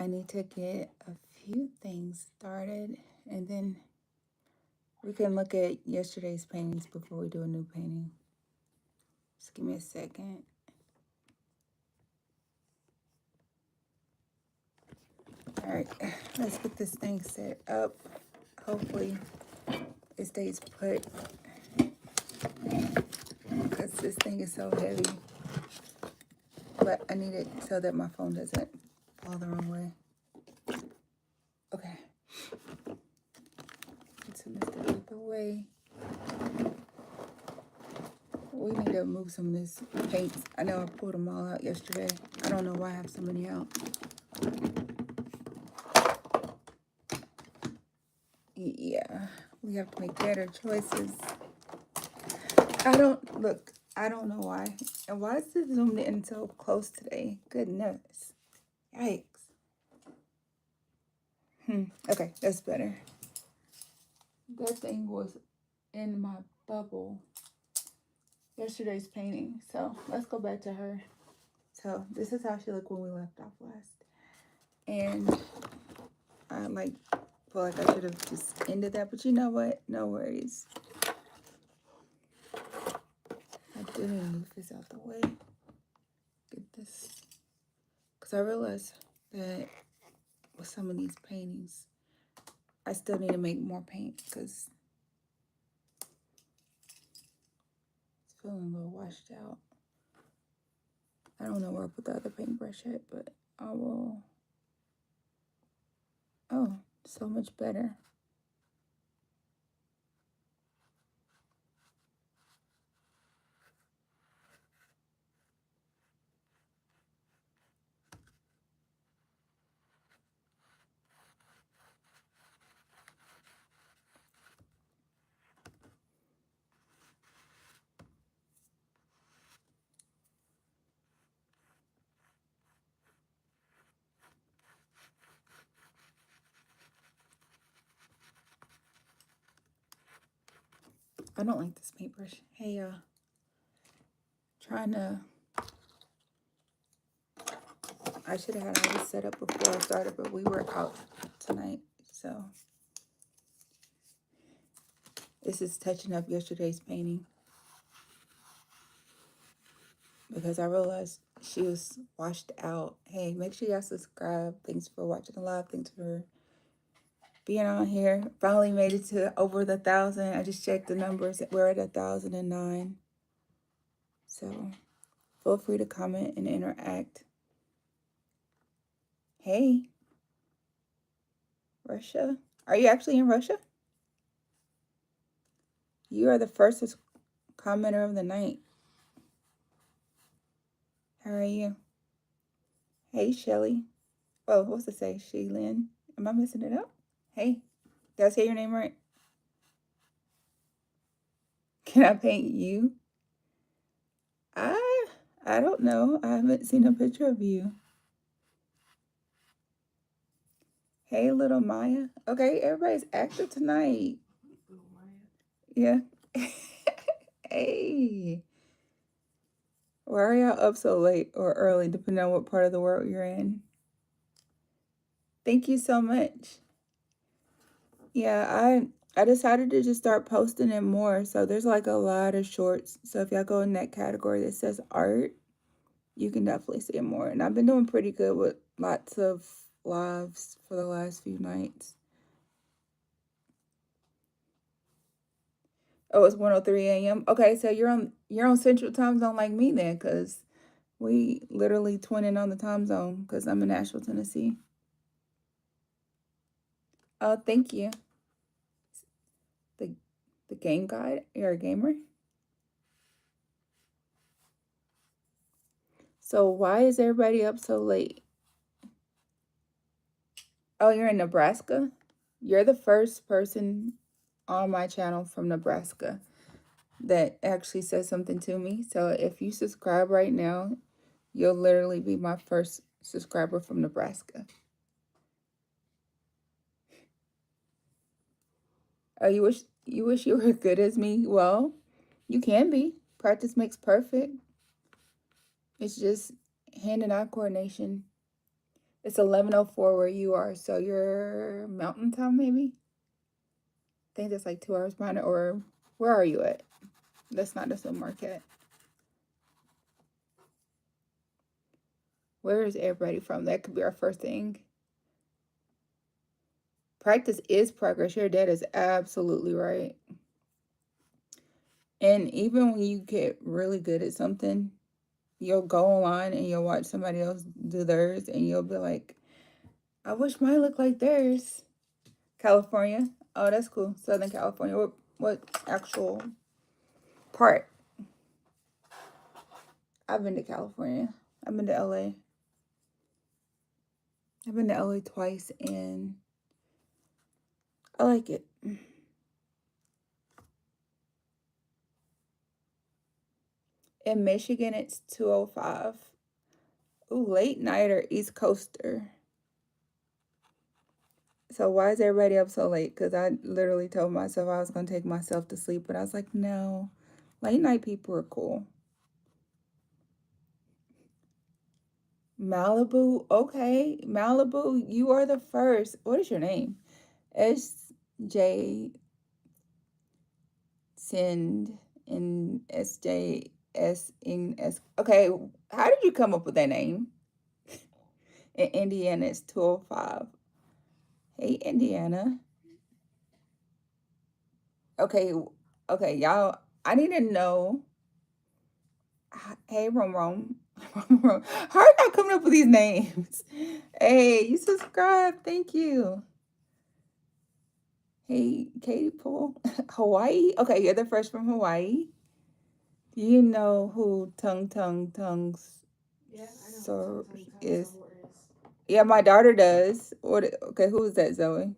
I need to get a few things started, and then we can look at yesterday's paintings before we do a new painting. Just give me a second. All right, let's get this thing set up. Hopefully it stays put because this thing is so heavy. But I need it so that my phone doesn't fall the wrong way. Okay. Get some of this out of the way. We need to move some of this paints. I know I pulled them all out yesterday. I don't know why I have so many out. Yeah, we have to make better choices. I don't know why. And why is it zoomed in so close today? Goodness. Yikes. Okay, that's better. That thing was in my bubble. Yesterday's painting. So let's go back to her. So this is how she looked when we left off last. And I feel like I should have just ended that, but you know what? No worries. I didn't move this out the way. Get this. Because I realized that with some of these paintings, I still need to make more paint because it's feeling a little washed out. I don't know where I put the other paintbrush at, but I will. Oh, so much better. I don't like this paintbrush. Hey, trying to. I should have had all this set up before I started, but we were out tonight, so this is touching up yesterday's painting because I realized she was washed out. Hey, make sure y'all subscribe. Thanks for watching the live. Thanks for being on here. Finally made it to over the 1,000. I just checked the numbers. We're at 1,009. So feel free to comment and interact. Hey, Russia. Are you actually in Russia? You are the first commenter of the night. How are you? Hey, Shelly. Oh, what's it say? Sheilyn. Am I messing it up? Hey, did I say your name right? Can I paint you? I don't know. I haven't seen a picture of you. Hey, little Maya. Okay, everybody's active tonight. Yeah. Hey. Why are y'all up so late or early, depending on what part of the world you're in? Thank you so much. Yeah, I decided to just start posting it more. So there's like a lot of shorts. So if y'all go in that category that says art, you can definitely see it more. And I've been doing pretty good with lots of lives for the last few nights. Oh, it's 1:03 a.m. Okay, so you're on Central Time Zone like me then, because we literally twinning on the time zone because I'm in Nashville, Tennessee. Oh, thank you. The game guide. You're a gamer. So why is everybody up so late? Oh, you're in Nebraska? You're the first person on my channel from Nebraska that actually says something to me. So if you subscribe right now, you'll literally be my first subscriber from Nebraska. Oh, you wish you were as good as me? Well, you can be. Practice makes perfect. It's just hand and eye coordination. It's 11:04 where you are, so you're Mountain Time, maybe? I think that's like 2 hours behind it, or where are you at? Let's not assume Markette. Where is everybody from? That could be our first thing. Practice is progress. Your dad is absolutely right. And even when you get really good at something, you'll go online and you'll watch somebody else do theirs and you'll be like, I wish mine looked like theirs. California. Oh, that's cool. Southern California. What actual part? I've been to California. I've been to LA. I've been to LA twice and I like it. In Michigan, it's 2:05. Ooh, late nighter, East Coaster. So why is everybody up so late? Because I literally told myself I was going to take myself to sleep, but I was like, no, late night people are cool. Malibu, okay. Malibu, you are the first. What is your name? SJ Send and SJS in S. Okay, how did you come up with that name? In Indiana, it's 2:05. Hey, Indiana. Okay, okay, y'all. I need to know. Hey, Rom. How are y'all coming up with these names? Hey, you subscribe. Thank you. Hey, Katie Poole. Hawaii. Okay, you're the first from Hawaii. Do you know who Tongues? Yeah, I know. So is. Yeah, my daughter does. What? Okay, who is that, Zoe?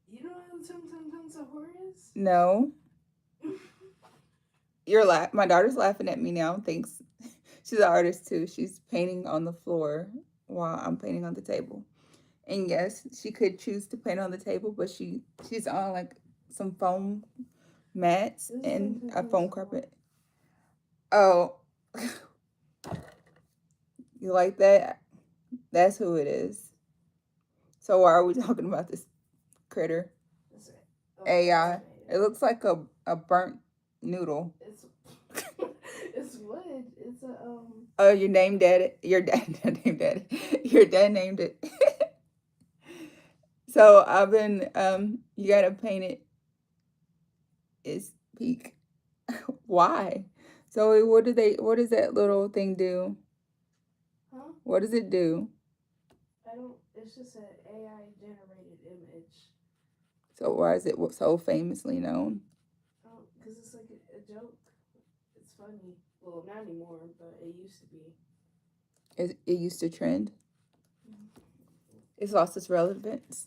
You know who Tongue Sahur is? No. My daughter's laughing at me now. Thanks. She's an artist too. She's painting on the floor while I'm painting on the table. And yes, she could choose to paint on the table, but she's on like some foam mats and a foam carpet. Oh, you like that? That's who it is. So why are we talking about this critter? AI. It looks like a burnt noodle. It's wood. It's a Oh, you named it. Your dad named it. Your dad named it. So I've been you gotta paint it. It's peak. Why? So what does that little thing do? Huh? What does it do? It's just an AI generated image. So why is it so famously known? Because it's like a joke. It's funny. Well, not anymore, but it used to be. It used to trend. It's lost its relevance.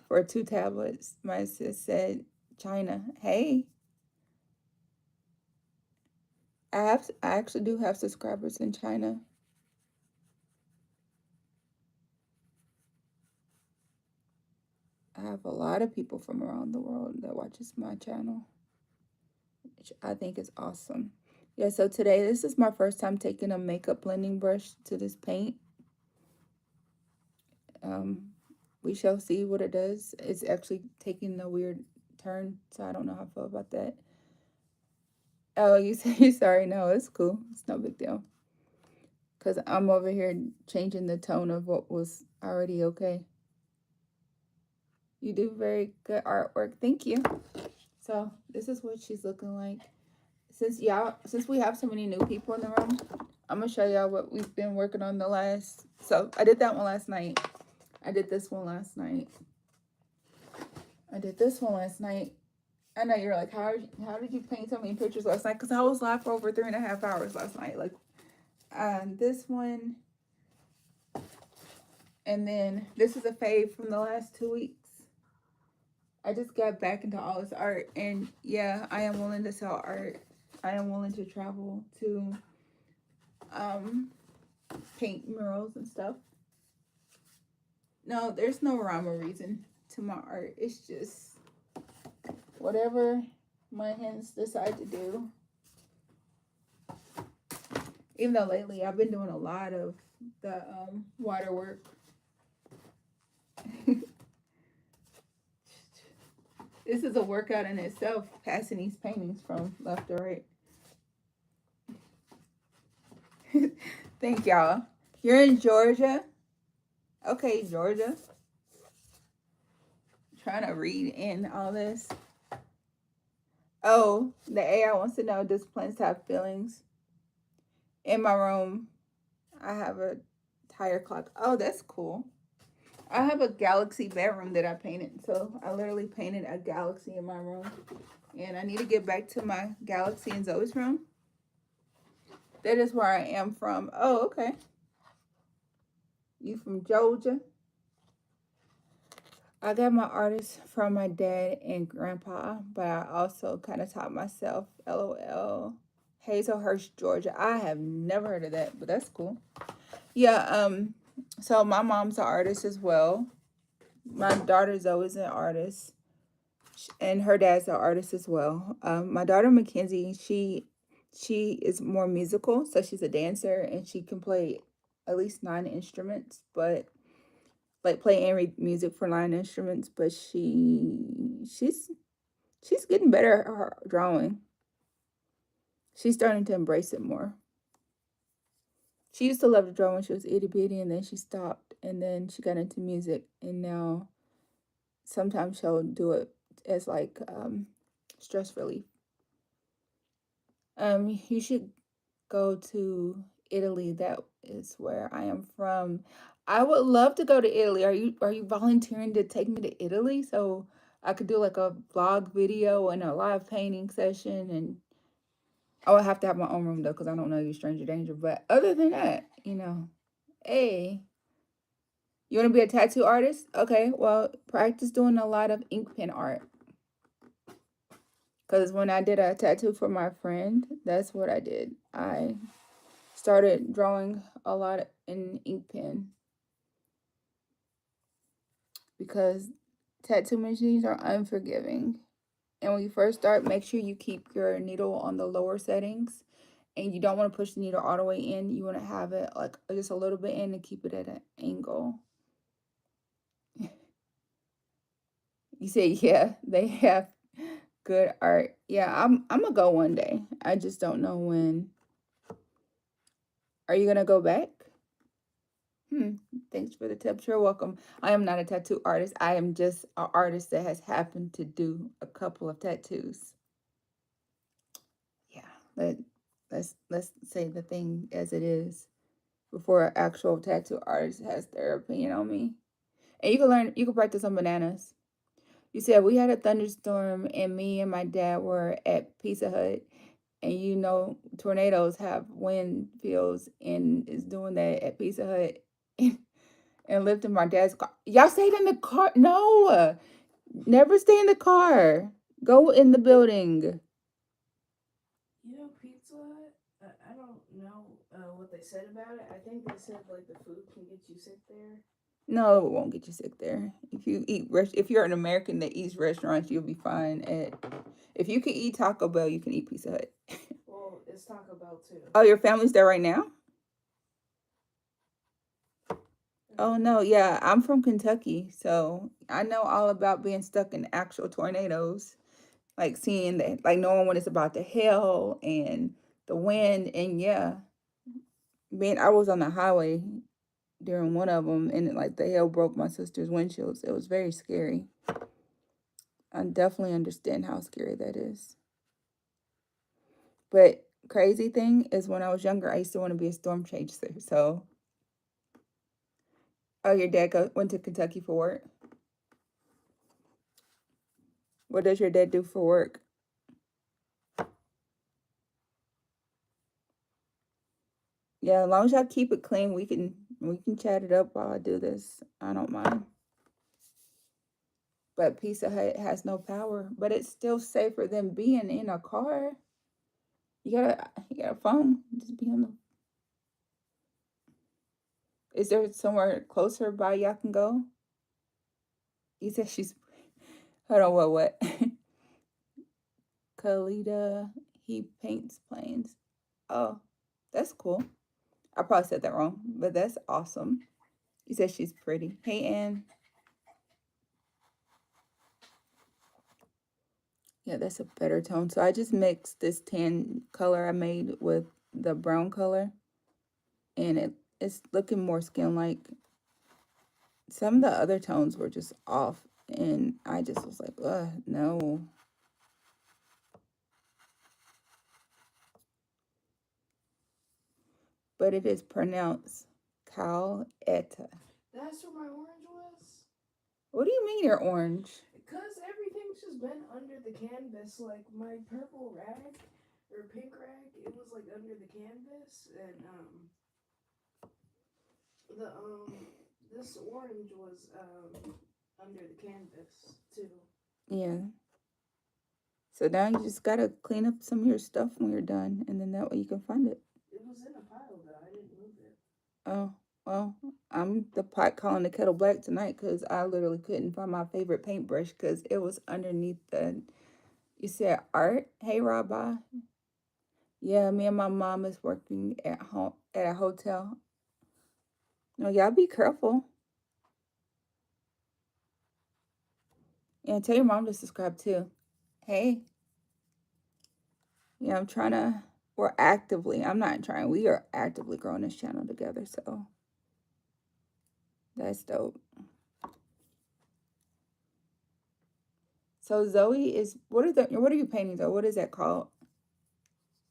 For 2 tablets, my sis said, China. Hey, I actually do have subscribers in China. I have a lot of people from around the world that watches my channel, which I think is awesome. Yeah, so today, this is my first time taking a makeup blending brush to this paint. We shall see what it does. It's actually taking a weird turn, so I don't know how I feel about that. Oh, you say you're sorry? No, it's cool. It's no big deal. Because I'm over here changing the tone of what was already okay. You do very good artwork. Thank you. So this is what she's looking like. Since we have so many new people in the room, I'm gonna show y'all what we've been working on the last. So I did that one last night. I did this one last night. I did this one last night. I know you're like, how did you paint so many pictures last night? Because I was live for over 3.5 hours last night. Like, this one, and then this is a fave from the last 2 weeks. I just got back into all this art, and yeah, I am willing to sell art. I am willing to travel to paint murals and stuff. No, there's no rhyme or reason to my art. It's just whatever my hands decide to do. Even though lately I've been doing a lot of the waterwork. This is a workout in itself, passing these paintings from left to right. Thank y'all. You're in Georgia? Okay, Georgia. Trying to read in all this. Oh, the AI wants to know, does plants have feelings? In my room, I have a tire clock. Oh, that's cool. I have a galaxy bedroom that I painted. So I literally painted a galaxy in my room. And I need to get back to my galaxy in Zoe's room. That is where I am from. Oh, okay. You from Georgia? I got my artists from my dad and grandpa, but I also kind of taught myself. LOL. Hazelhurst, Georgia. I have never heard of that, but that's cool. Yeah, so my mom's an artist as well. My daughter's always an artist. And her dad's an artist as well. My daughter Mackenzie, she is more musical, so she's a dancer and she can play at least 9 instruments, but like play and read music for 9 instruments. But she's getting better at her drawing. She's starting to embrace it more. She used to love to draw when she was itty bitty, and then she stopped, and then she got into music, and now sometimes she'll do it as like stress relief. You should go to Italy. That is where I am from. I would love to go to Italy. Are you volunteering to take me to Italy so I could do like a vlog video and a live painting session? And I would have to have my own room though, because I don't know you, stranger danger. But other than that, hey, you want to be a tattoo artist? Okay, well, practice doing a lot of ink pen art. Because when I did a tattoo for my friend, that's what I did. I started drawing a lot in ink pen because tattoo machines are unforgiving. And when you first start, make sure you keep your needle on the lower settings. And you don't want to push the needle all the way in. You want to have it like just a little bit in and keep it at an angle. You say, yeah, they have good art. Yeah, I'm gonna go one day. I just don't know when. Are you gonna go back? Thanks for the tips. You're welcome. I am not a tattoo artist. I am just an artist that has happened to do a couple of tattoos. Yeah, let's say the thing as it is before an actual tattoo artist has their opinion on me. And you can practice on bananas. You said we had a thunderstorm and me and my dad were at Pizza Hut, and tornadoes have wind fields and is doing that at Pizza Hut and lived in my dad's car. Y'all stayed in the car? No, never stay in the car. Go in the building. Pizza Hut, I don't know what they said about it. I think they said like the food can get you sick there. No, it won't get you sick there. If you're an American that eats restaurants, you'll be fine. If you can eat Taco Bell, you can eat Pizza Hut. Well, it's Taco Bell too. Oh, your family's there right now? Oh no, yeah, I'm from Kentucky, so I know all about being stuck in actual tornadoes. Like seeing that, like knowing when it's about to hail and the wind, and yeah, man, I was on the highway during one of them, and like the hail broke my sister's windshields. It was very scary. I definitely understand how scary that is. But crazy thing is, when I was younger, I used to want to be a storm chaser. So, oh, your dad went to Kentucky for work. What does your dad do for work? Yeah, as long as y'all keep it clean, we can chat it up while I do this. I don't mind. But Pizza Hut has no power, but it's still safer than being in a car. You got a phone. Just be on the. Is there somewhere closer by y'all can go? You said she's. Hold on, what? Kalita, he paints planes. Oh, that's cool. I probably said that wrong, but that's awesome. You said she's pretty. Hey, Ann. Yeah, that's a better tone. So I just mixed this tan color I made with the brown color, and it's looking more skin-like. Some of the other tones were just off, and I just was like, no. But it is pronounced Caletta. That's where my orange was? What do you mean you're orange? Because everything's just been under the canvas. Like my purple rag or pink rag, it was like under the canvas, and the this orange was under the canvas too. Yeah. So now you just gotta clean up some of your stuff when you're done, and then that way you can find it. It was in a pile though. I didn't move it. Oh, well, I'm the pot calling the kettle black tonight because I literally couldn't find my favorite paintbrush because it was underneath the. You said art? Hey, Rabbi. Yeah, me and my mom is working at home at a hotel. No, y'all be careful. And tell your mom to subscribe too. Hey. Yeah, I'm trying to. We're actively. I'm not trying. We are actively growing this channel together. So that's dope. So Zoe is. What are you painting though? What is that called?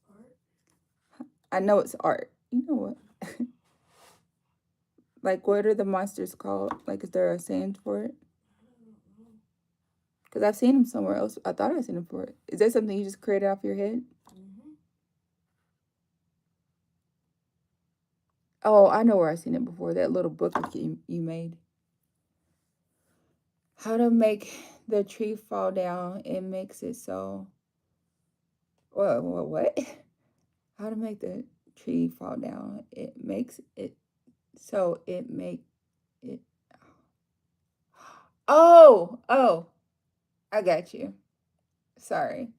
Art. I know it's art. You know what? Like, what are the monsters called? Like, is there a saying for it? Because I've seen them somewhere else. I thought I seen them for it. Is that something you just created off your head? Mm-hmm. Oh, I know where I've seen it before. That little book you made. How to make the tree fall down. It makes it so. What? How to make the tree fall down. It makes it so it make it. Oh, I got you. Sorry.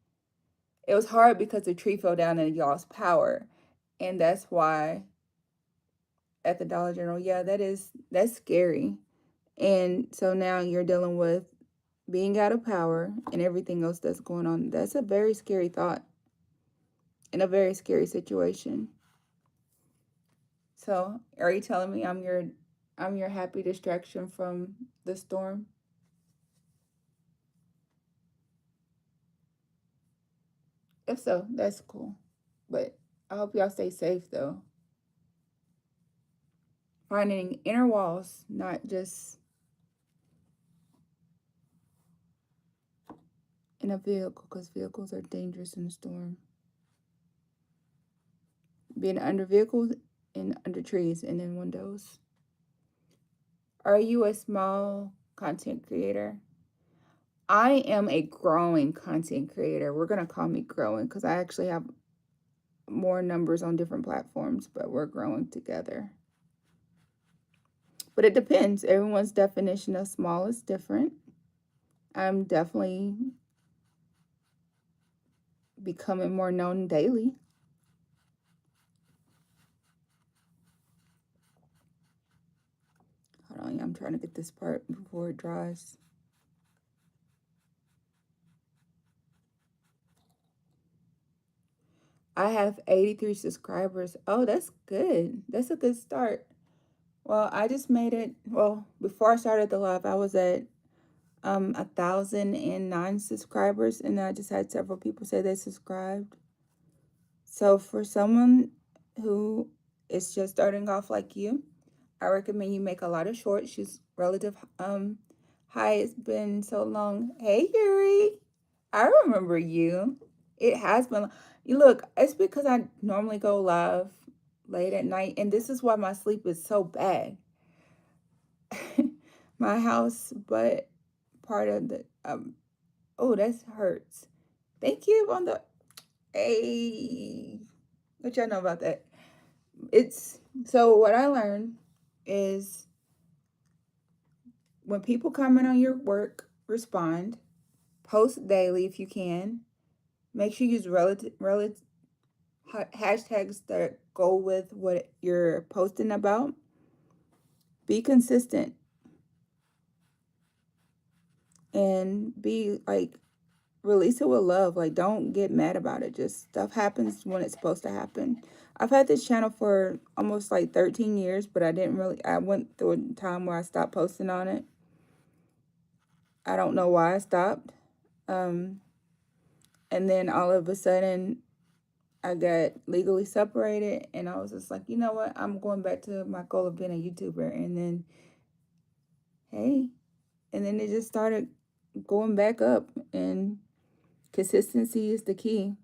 It was hard because the tree fell down and you lost power. And that's why at the Dollar General, yeah, that's scary. And so now you're dealing with being out of power and everything else that's going on. That's a very scary thought and a very scary situation. So, are you telling me I'm your happy distraction from the storm? If so, that's cool. But I hope y'all stay safe though. Finding inner walls, not just in a vehicle, because vehicles are dangerous in a storm. Being under vehicles and under trees and in windows. Are you a small content creator? I am a growing content creator. We're going to call me growing because I actually have more numbers on different platforms, but we're growing together. But it depends. Everyone's definition of small is different. I'm definitely becoming more known daily. Hold on, I'm trying to get this part before it dries. I have 83 subscribers. Oh, that's good. That's a good start. Well, I just made it. Well, before I started the live, I was at 1,009 subscribers, and I just had several people say they subscribed. So for someone who is just starting off like you, I recommend you make a lot of shorts. She's relative hi, it's been so long. Hey Yuri, I remember you. It has been. You look. It's because I normally go live late at night, and this is why my sleep is so bad. My house, but part of the Oh, that hurts. Thank you on the. Hey, what y'all know about that? It's so what I learned is when people comment on your work, respond, post daily if you can. Make sure you use hashtags that go with what you're posting about. Be consistent and be like, release it with love. Like, don't get mad about it. Just stuff happens when it's supposed to happen. I've had this channel for almost like 13 years, but I went through a time where I stopped posting on it. I don't know why I stopped. And then all of a sudden, I got legally separated, and I was just like, you know what? I'm going back to my goal of being a YouTuber. And then, hey, and then it just started going back up, and consistency is the key.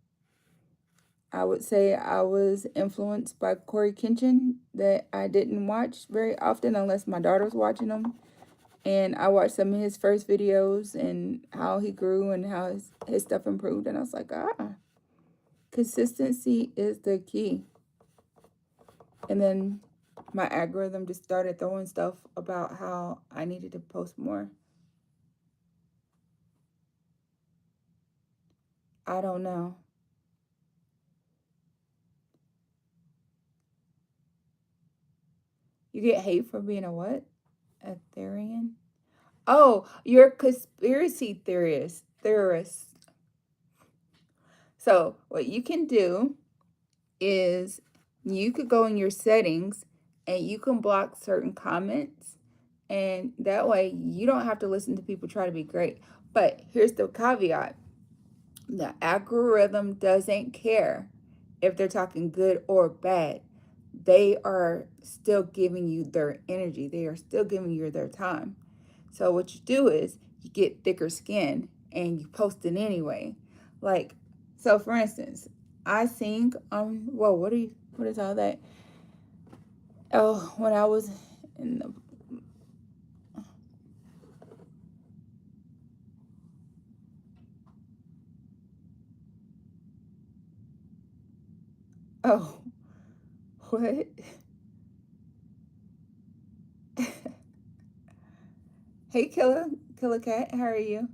I would say I was influenced by Corey Kenshin that I didn't watch very often unless my daughter was watching them. And I watched some of his first videos and how he grew and how his stuff improved. And I was like, consistency is the key. And then my algorithm just started throwing stuff about how I needed to post more. I don't know. You get hate for being a what? A Therian? Oh, you're a conspiracy theorist. So what you can do is you could go in your settings and you can block certain comments, and that way you don't have to listen to people try to be great. But here's the caveat: the algorithm doesn't care if they're talking good or bad. They are still giving you their energy. They are still giving you their time. So what you do is you get thicker skin and you post it anyway. Like, so for instance, I sing whoa, what is all that? Oh, when I was in the oh, what? Hey, Killer Cat, how are you?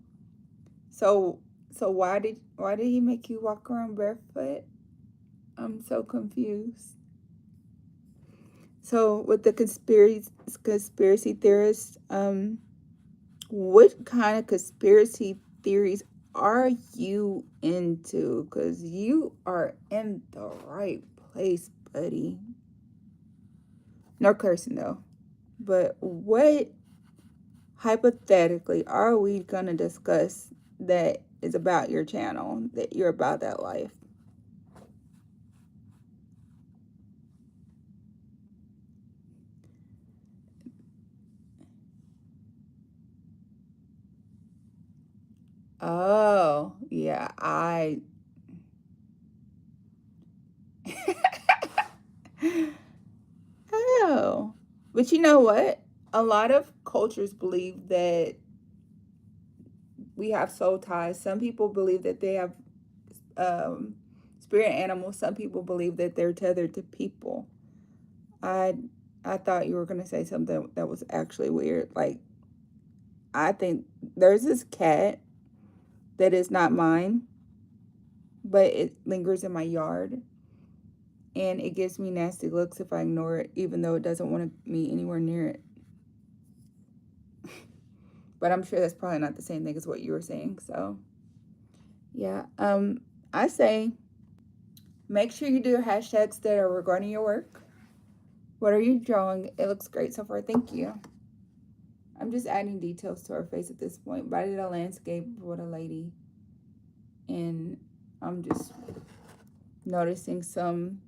So why did he make you walk around barefoot? I'm so confused. So with the conspiracy theorists, what kind of conspiracy theories are you into? Because you are in the right place, buddy. No cursing though. But what hypothetically are we gonna discuss that is about your channel, that you're about that life? Oh, yeah, oh. But you know what? A lot of cultures believe that we have soul ties. Some people believe that they have um, spirit animals. Some people believe that they're tethered to people. I I thought you were gonna say something that was actually weird. Like, I think there's this cat that is not mine, but it lingers in my yard, and it gives me nasty looks if I ignore it, even though it doesn't want me anywhere near it. But I'm sure that's probably not the same thing as what you were saying. So yeah, I say make sure you do hashtags that are regarding your work. What are you drawing? It looks great so far. Thank you. I'm just adding details to her face at this point. But I did a landscape with a lady, and I'm just noticing some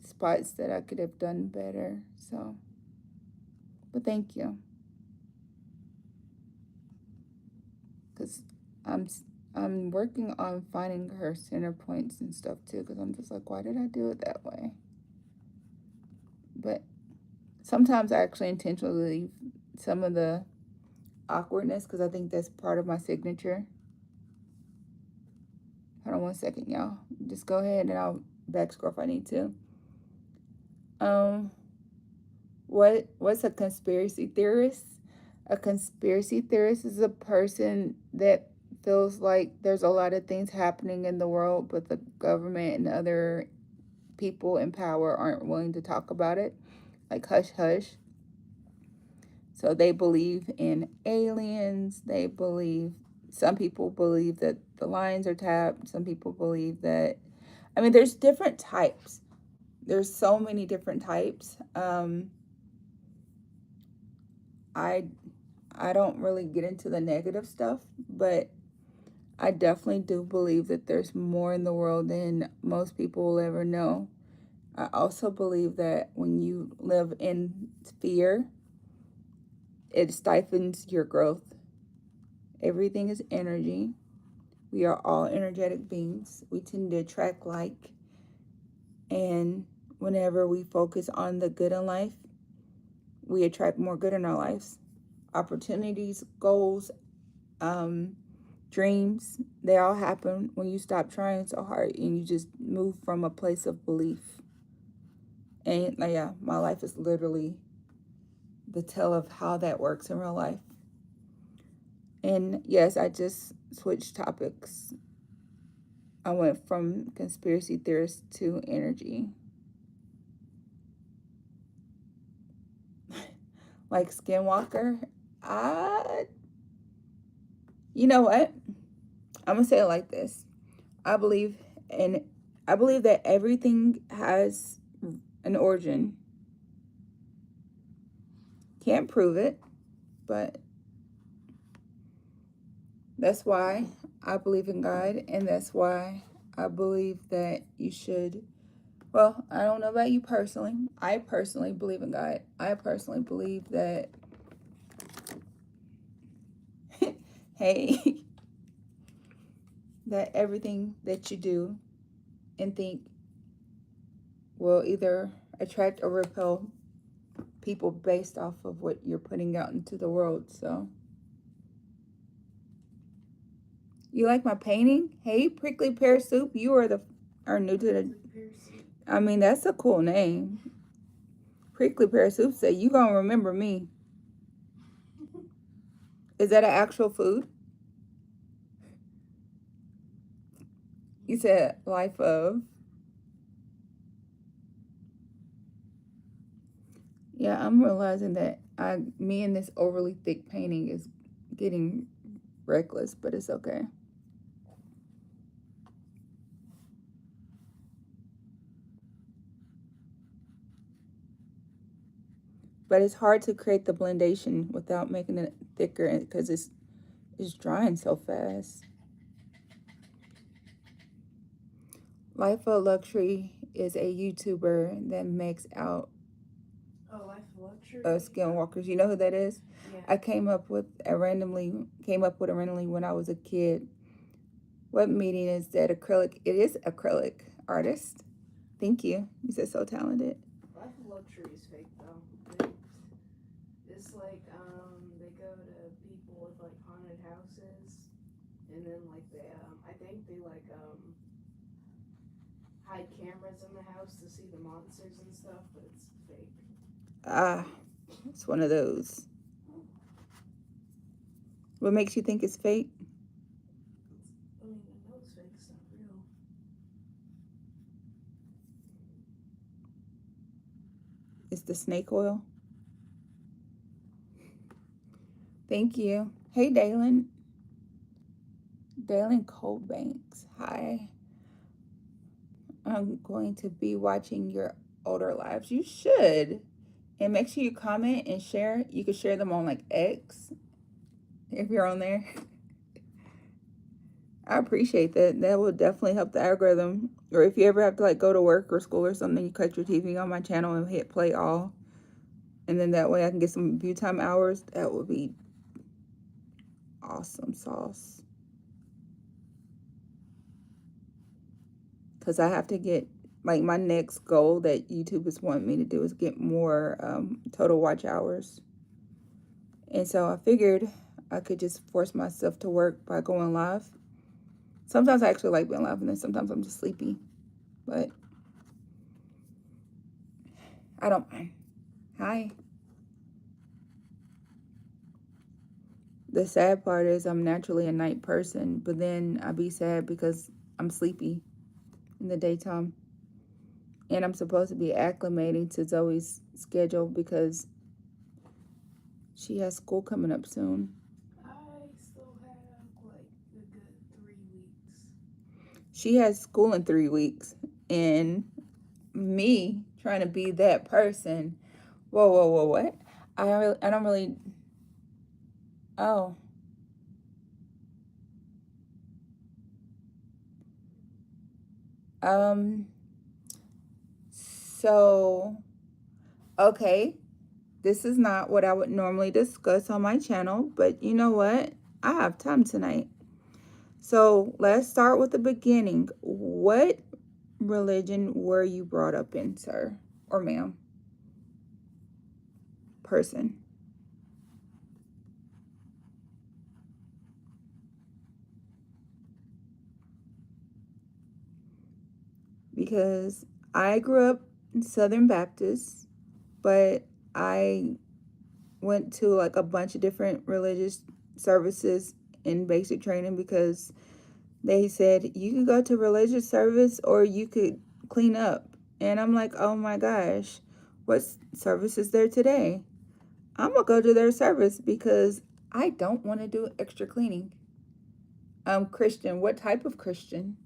spots that I could have done better. So, but thank you, because I'm I'm working on finding her center points and stuff too. Because I'm just like, why did I do it that way? But sometimes I actually intentionally leave some of the awkwardness because I think that's part of my signature. Hold on one second, y'all. Just go ahead and I'll back scroll if I need to. Um, what's a conspiracy theorist? A conspiracy theorist is a person that feels like there's a lot of things happening in the world, but the government and other people in power aren't willing to talk about it, like hush hush. So they believe in aliens. Some people believe that the lines are tapped. Some people believe that, I mean, there's different types. There's so many different types. I don't really get into the negative stuff, but I definitely do believe that there's more in the world than most people will ever know. I also believe that when you live in fear, it stifles your growth. Everything is energy. We are all energetic beings. We tend to attract like, and whenever we focus on the good in life, we attract more good in our lives. Opportunities, goals, dreams, they all happen when you stop trying so hard and you just move from a place of belief. And yeah, my life is literally the tell of how that works in real life. And yes, I just switched topics. I went from conspiracy theorists to energy. Like Skinwalker, you know what? I'm gonna say it like this. I believe that everything has an origin. Can't prove it, but that's why I believe in God, and that's why I believe that you should. Well, I don't know about you personally. I personally believe in God. I personally believe that, hey, that everything that you do and think will either attract or repel people based off of what you're putting out into the world. So, you like my painting? Hey, Prickly Pear Soup, you are new to the. I mean, that's a cool name. Prickly Pear Soup say you gonna remember me. Is that an actual food? You said life of. Yeah, I'm realizing that me and this overly thick painting is getting reckless, but it's okay. But it's hard to create the blendation without making it thicker because it's drying so fast. Life of Luxury is a YouTuber that makes out Life of Luxury. Skinwalkers. You know who that is? Yeah. I came up with it randomly when I was a kid. What medium is that? Acrylic. It is acrylic artist. Thank you. You said so talented. Life of Luxury is fake though. It's like they go to people with like haunted houses, and then like they I think they like hide cameras in the house to see the monsters and stuff, but it's fake. It's one of those. What makes you think it's fake? I mean, I know it's fake. It's not real. It's the snake oil. Thank you. Hey, Dalen. Dalen Coldbanks. Hi. I'm going to be watching your older lives. You should. And make sure you comment and share. You can share them on like X if you're on there. I appreciate that. That will definitely help the algorithm. Or if you ever have to like go to work or school or something, you cut your TV on my channel and hit play all. And then that way I can get some view time hours. That would be awesome sauce. Because I have to get, like, my next goal that YouTube is wanting me to do is get more total watch hours. And so I figured I could just force myself to work by going live. Sometimes I actually like being live, and then sometimes I'm just sleepy. But I don't mind. Hi. The sad part is I'm naturally a night person, but then I be sad because I'm sleepy in the daytime. And I'm supposed to be acclimating to Zoe's schedule because she has school coming up soon. I still have like a good 3 weeks. She has school in 3 weeks. And me trying to be that person. Whoa, what? I don't really. Oh. Um. So, okay. This is not what I would normally discuss on my channel, but you know what? I have time tonight. So let's start with the beginning. What religion were you brought up in, sir or ma'am? Person. Because I grew up in Southern Baptist, but I went to like a bunch of different religious services in basic training because they said you could go to religious service or you could clean up. And I'm like, oh my gosh, what service is there today? I'm gonna go to their service because I don't want to do extra cleaning. Christian, what type of Christian?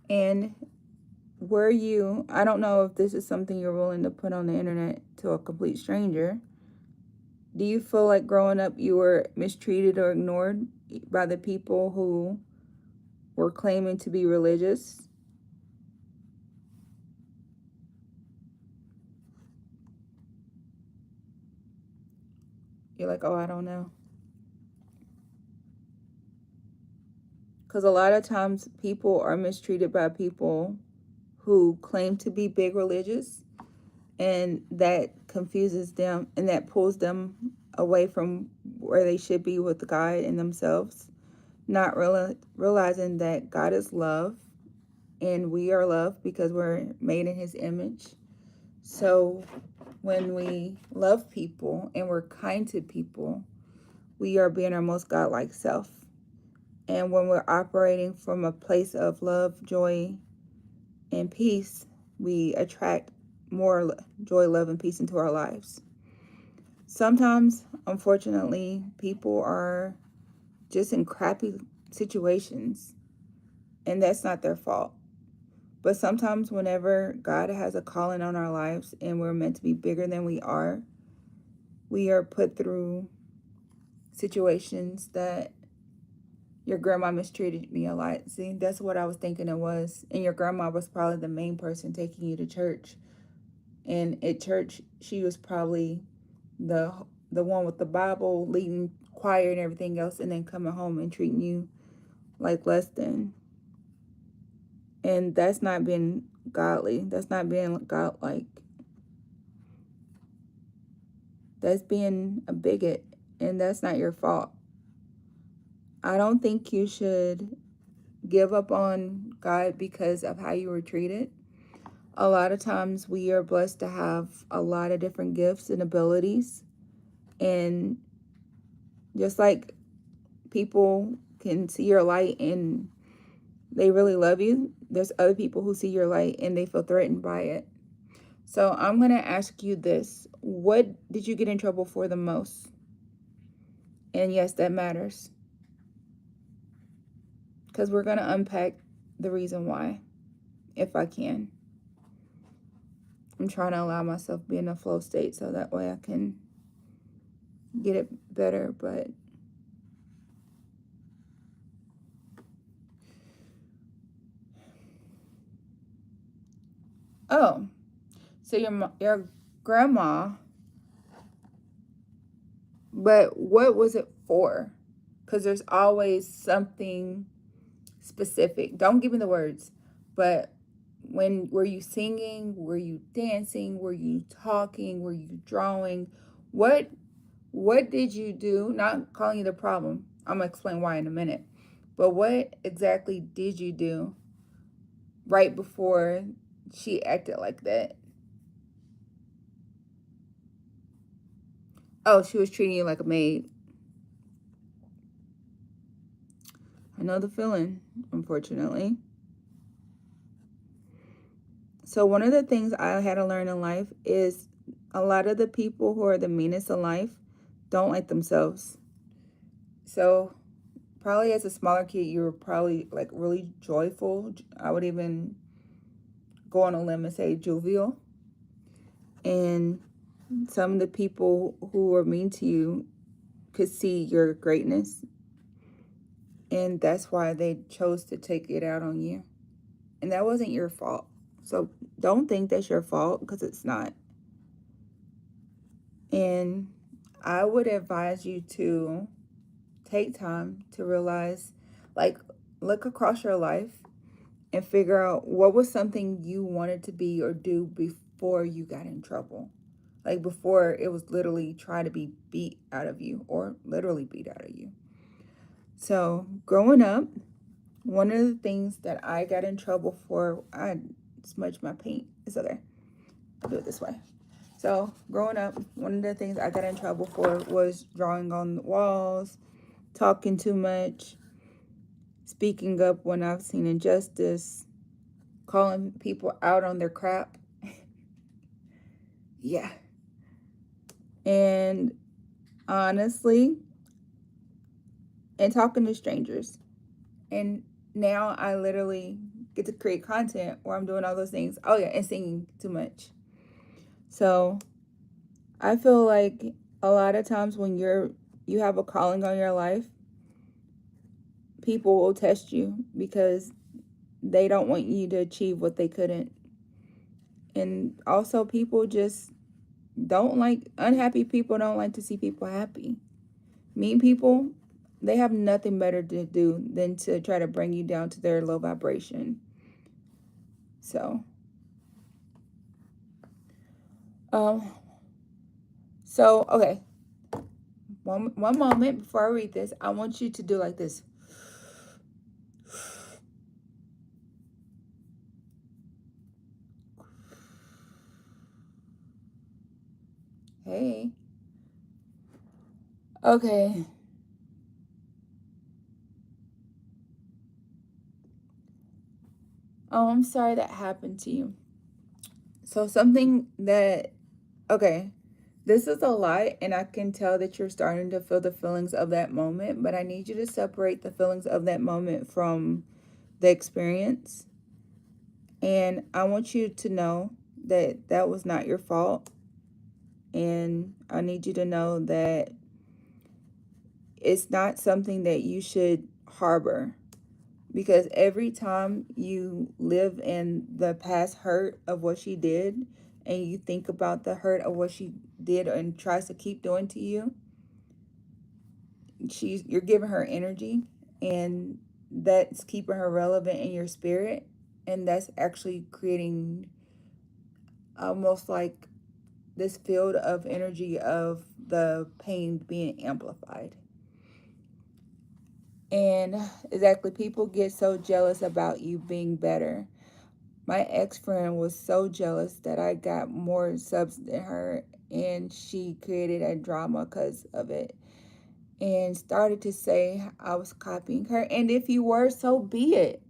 And were you, I don't know if this is something you're willing to put on the internet to a complete stranger. Do you feel like growing up you were mistreated or ignored by the people who were claiming to be religious? You're like, oh, I don't know. Because a lot of times people are mistreated by people who claim to be big religious, and that confuses them and that pulls them away from where they should be with God and themselves, not realizing that God is love and we are love because we're made in his image. So when we love people and we're kind to people, we are being our most godlike self. And when we're operating from a place of love, joy, and peace, we attract more joy, love, and peace into our lives. Sometimes, unfortunately, people are just in crappy situations, and that's not their fault. But sometimes, whenever God has a calling on our lives and we're meant to be bigger than we are put through situations that your grandma mistreated me a lot. See, that's what I was thinking it was. And your grandma was probably the main person taking you to church. And at church, she was probably the one with the Bible, leading choir and everything else, and then coming home and treating you like less than. And that's not being godly. That's not being godlike. That's being a bigot, and that's not your fault. I don't think you should give up on God because of how you were treated. A lot of times we are blessed to have a lot of different gifts and abilities. And just like people can see your light and they really love you, there's other people who see your light and they feel threatened by it. So I'm going to ask you this. What did you get in trouble for the most? And yes, that matters. Because we're going to unpack the reason why, if I can. I'm trying to allow myself to be in a flow state so that way I can get it better. But oh, so your grandma, but what was it for? Because there's always something specific. Don't give me the words, but when were you singing? Were you dancing? Were you talking? Were you drawing? What did you do? Not calling you the problem. I'm gonna explain why in a minute. But what exactly did you do right before she acted like that? Oh, she was treating you like a maid. I know the feeling, unfortunately. So one of the things I had to learn in life is a lot of the people who are the meanest in life don't like themselves. So probably as a smaller kid, you were probably like really joyful. I would even go on a limb and say jovial. And some of the people who were mean to you could see your greatness. And that's why they chose to take it out on you. And that wasn't your fault. So don't think that's your fault, because it's not. And I would advise you to take time to realize, like, look across your life and figure out what was something you wanted to be or do before you got in trouble. Like before it was literally trying to be beat out of you, or literally beat out of you. So growing up, one of the things that I got in trouble for, I smudged my paint. It's okay. I'll do it this way. So growing up, one of the things I got in trouble for was drawing on the walls, talking too much, speaking up when I've seen injustice, calling people out on their crap. Yeah. And honestly, and talking to strangers. And now I literally get to create content where I'm doing all those things. Oh yeah, and singing too much. So I feel like a lot of times when you have a calling on your life, people will test you because they don't want you to achieve what they couldn't. And also people just don't like, unhappy people don't like to see people happy. Mean people, they have nothing better to do than to try to bring you down to their low vibration. So, um, okay. One moment before I read this, I want you to do like this. Hey. Okay. Oh, I'm sorry that happened to you. So something that, okay, this is a lot, and I can tell that you're starting to feel the feelings of that moment, but I need you to separate the feelings of that moment from the experience. And I want you to know that that was not your fault. And I need you to know that it's not something that you should harbor, because every time you live in the past hurt of what she did and you think about the hurt of what she did and tries to keep doing to you, you're giving her energy, and that's keeping her relevant in your spirit, and that's actually creating almost like this field of energy of the pain being amplified. And exactly, people get so jealous about you being better. My ex-friend was so jealous that I got more subs than her, and she created a drama because of it and started to say I was copying her. And if you were, so be it.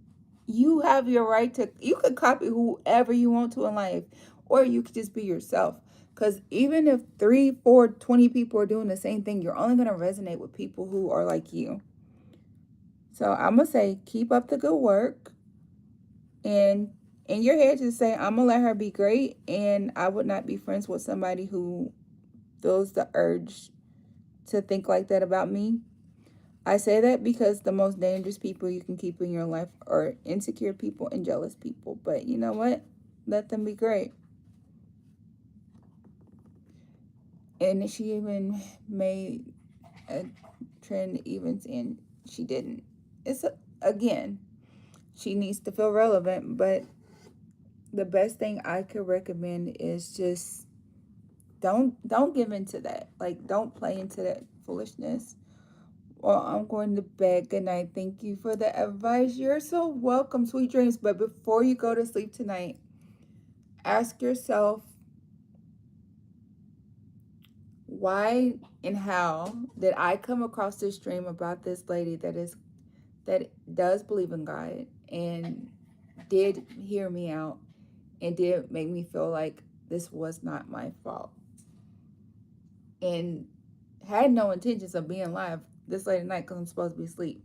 You have your right to, you could copy whoever you want to in life, or you could just be yourself. Because even if 3, 4, 20 people are doing the same thing, you're only going to resonate with people who are like you. So I'm going to say, keep up the good work. And in your head, just say, I'm going to let her be great. And I would not be friends with somebody who feels the urge to think like that about me. I say that because the most dangerous people you can keep in your life are insecure people and jealous people. But you know what? Let them be great. And she even made a trend even saying she didn't. Again, she needs to feel relevant, but the best thing I could recommend is just don't give into that. Like, don't play into that foolishness. Well, I'm going to bed. Good night. Thank you for the advice. You're so welcome. Sweet dreams. But before you go to sleep tonight, ask yourself, why and how did I come across this dream about this lady that does believe in God and did hear me out and did make me feel like this was not my fault and had no intentions of being live this late at night because I'm supposed to be asleep.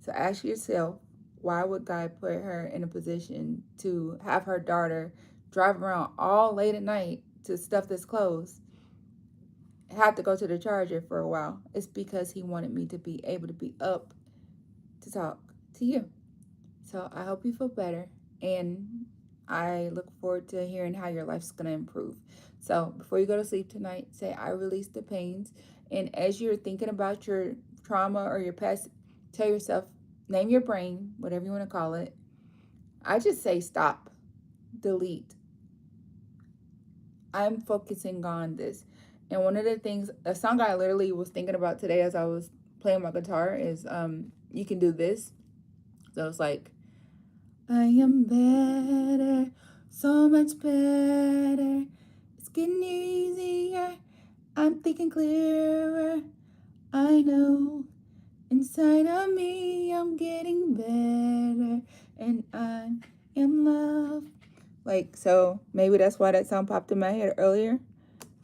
So ask yourself, why would God put her in a position to have her daughter drive around all late at night to stuff that's closed, have to go to the charger for a while? It's because he wanted me to be able to be up to talk to you. So I hope you feel better, and I look forward to hearing how your life's going to improve. So before you go to sleep tonight, say, I release the pains. And as you're thinking about your trauma or your past, tell yourself, name your brain, whatever you want to call it. I just say stop, delete. I'm focusing on this. And one of the things, a song I literally was thinking about today as I was playing my guitar is You Can Do This. So it's like, I am better, so much better. It's getting easier. I'm thinking clearer. I know inside of me I'm getting better, and I am loved. Like, so maybe that's why that song popped in my head earlier.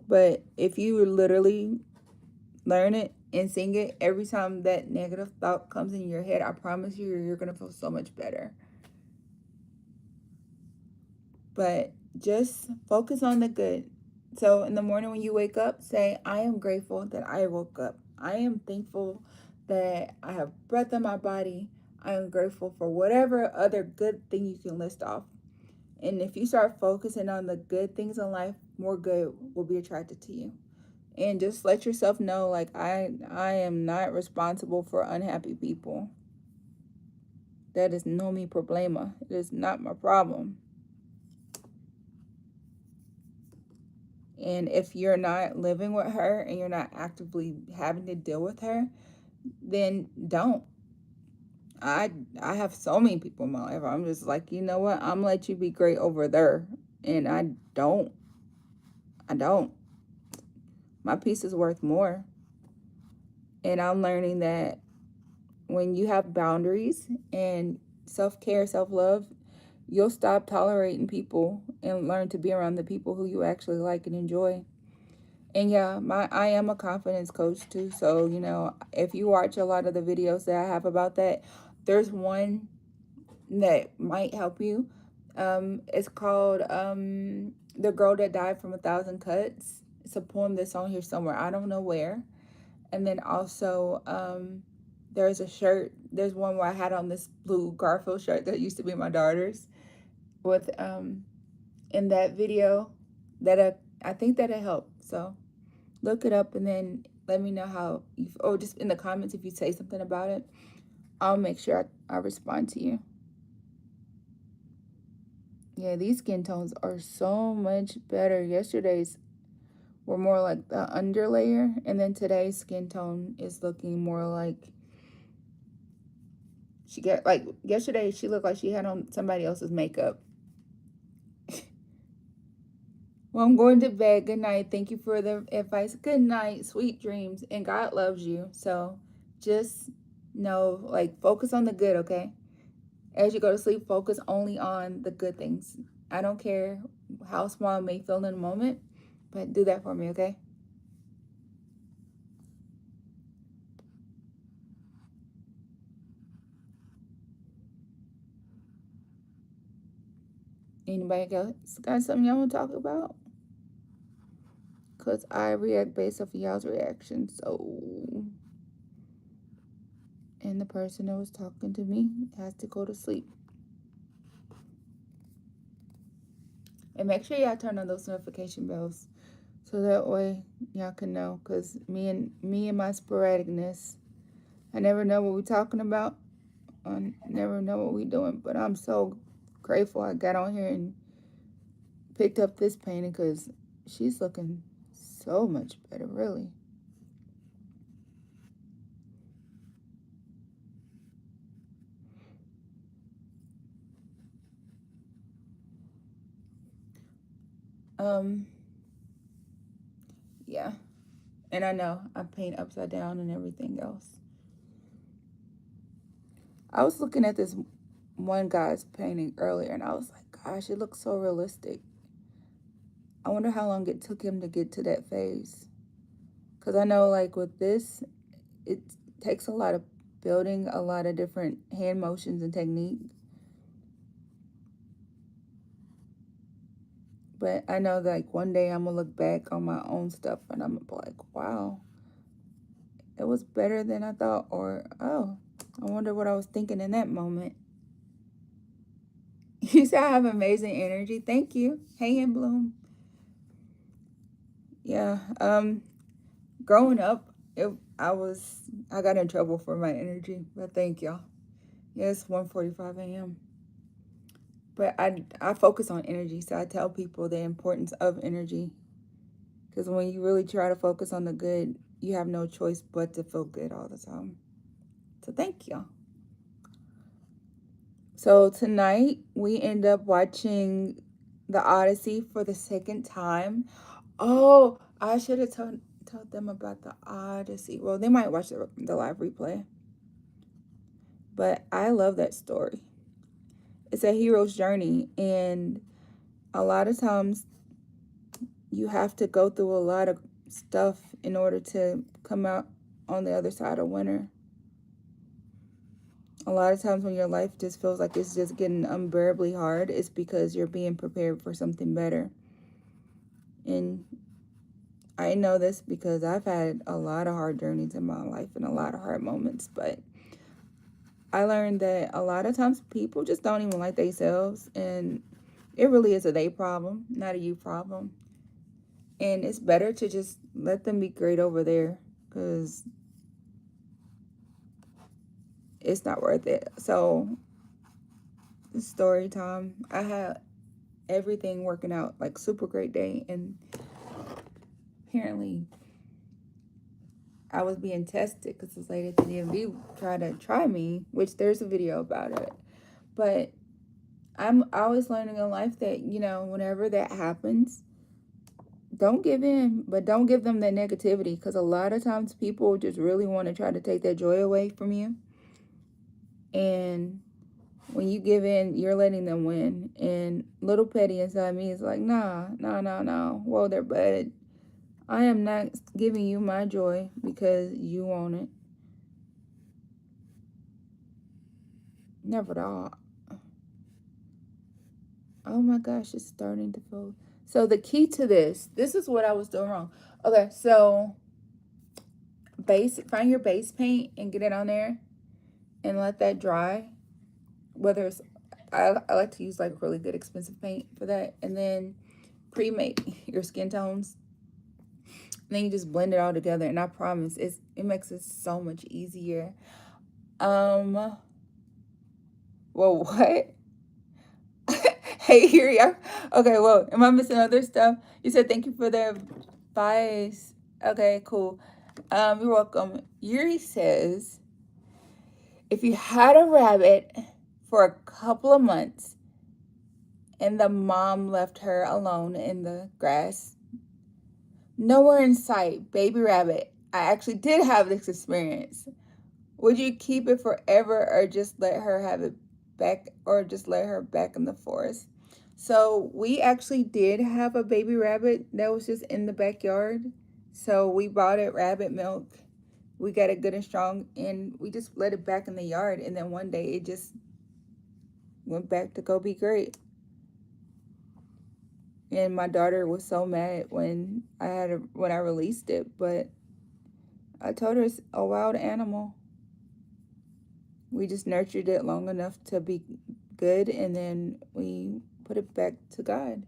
But if you literally learn it and sing it every time that negative thought comes in your head, I promise you're going to feel so much better. But just focus on the good. So in the morning when you wake up, say, I am grateful that I woke up. I am thankful that I have breath in my body. I am grateful for whatever other good thing you can list off. And if you start focusing on the good things in life, more good will be attracted to you. And just let yourself know, like, I am not responsible for unhappy people. That is no mi problema. It is not my problem. And if you're not living with her and you're not actively having to deal with her, then don't. I have so many people in my life. I'm just like, you know what? I'm gonna let you be great over there. And I don't. My peace is worth more. And I'm learning that when you have boundaries and self-care, self-love, you'll stop tolerating people and learn to be around the people who you actually like and enjoy. And yeah, I am a confidence coach too. So, you know, if you watch a lot of the videos that I have about that, there's one that might help you. It's called The Girl That Died from 1,000 Cuts. It's a poem that's on here somewhere. I don't know where. And then also, there's a shirt. There's one where I had on this blue Garfield shirt that used to be my daughter's with, in that video that I think that'll help. So look it up and then let me know how you, or just in the comments if you say something about it. I'll make sure I respond to you. Yeah, these skin tones are so much better. Yesterday's were more like the underlayer, and then today's skin tone is looking more like she got, like, yesterday she looked like she had on somebody else's makeup. Well, I'm going to bed. Good night. Thank you for the advice. Good night. Sweet dreams. And God loves you. So just know, like, focus on the good, okay? As you go to sleep, focus only on the good things. I don't care how small it may feel in a moment, but do that for me, okay? Anybody else got something y'all want to talk about? Because I react based off of y'all's reaction. So, and the person that was talking to me has to go to sleep. And make sure y'all turn on those notification bells so that way y'all can know. Because me and my sporadicness, I never know what we're talking about. I never know what we're doing. But I'm so grateful I got on here and picked up this painting because she's looking so much better, really. Yeah. And I know I paint upside down and everything else. I was looking at this one guy's painting earlier and I was like, gosh, it looks so realistic. I wonder how long it took him to get to that phase. Because I know, like, with this, it takes a lot of building, a lot of different hand motions and technique. But I know that, like, one day I'm going to look back on my own stuff and I'm going to be like, wow, it was better than I thought. Or, oh, I wonder what I was thinking in that moment. You say I have amazing energy. Thank you. Hey, in Bloom. Yeah. Growing up, I got in trouble for my energy, but thank y'all. Yes, 1:45 a.m. But I focus on energy, so I tell people the importance of energy. Because when you really try to focus on the good, you have no choice but to feel good all the time. So thank y'all. So tonight we end up watching The Odyssey for the second time. Oh, I should have told them about The Odyssey. Well, they might watch the live replay. But I love that story. It's a hero's journey, and a lot of times you have to go through a lot of stuff in order to come out on the other side a winner. A lot of times when your life just feels like it's just getting unbearably hard, it's because you're being prepared for something better. And I know this because I've had a lot of hard journeys in my life and a lot of hard moments, but I learned that a lot of times people just don't even like themselves, and it really is a they problem, not a you problem. And it's better to just let them be great over there because it's not worth it. So, story time. I had everything working out, like super great day, and apparently I was being tested because this lady at the DMV tried to try me, which there's a video about it. But I'm always learning in life that, whenever that happens, don't give in, but don't give them that negativity, because a lot of times people just really want to try to take that joy away from you. And when you give in, you're letting them win. And little petty inside me is like, nah. Whoa there, bud. I am not giving you my joy because you want it. Never thought. Oh my gosh, it's starting to fold. So the key to this is what I was doing wrong. Okay, so find your base paint and get it on there and let that dry. Whether it's, I like to use like really good expensive paint for that. And then pre-make your skin tones. And then you just blend it all together. And I promise it makes it so much easier. Well, what? Hey, here you are. Okay, well, am I missing other stuff? You said thank you for the advice. Okay, cool. You're welcome. Yuri says, if you had a rabbit for a couple of months and the mom left her alone in the grass, nowhere in sight, baby rabbit, I actually did have this experience. Would you keep it forever or just let her have it back, or just let her back in the forest? So we actually did have a baby rabbit that was just in the backyard. So we bought it rabbit milk. We got it good and strong, and we just let it back in the yard. And then one day it just went back to go be great. And my daughter was so mad when I released it, but I told her it's a wild animal. We just nurtured it long enough to be good, and then we put it back to God.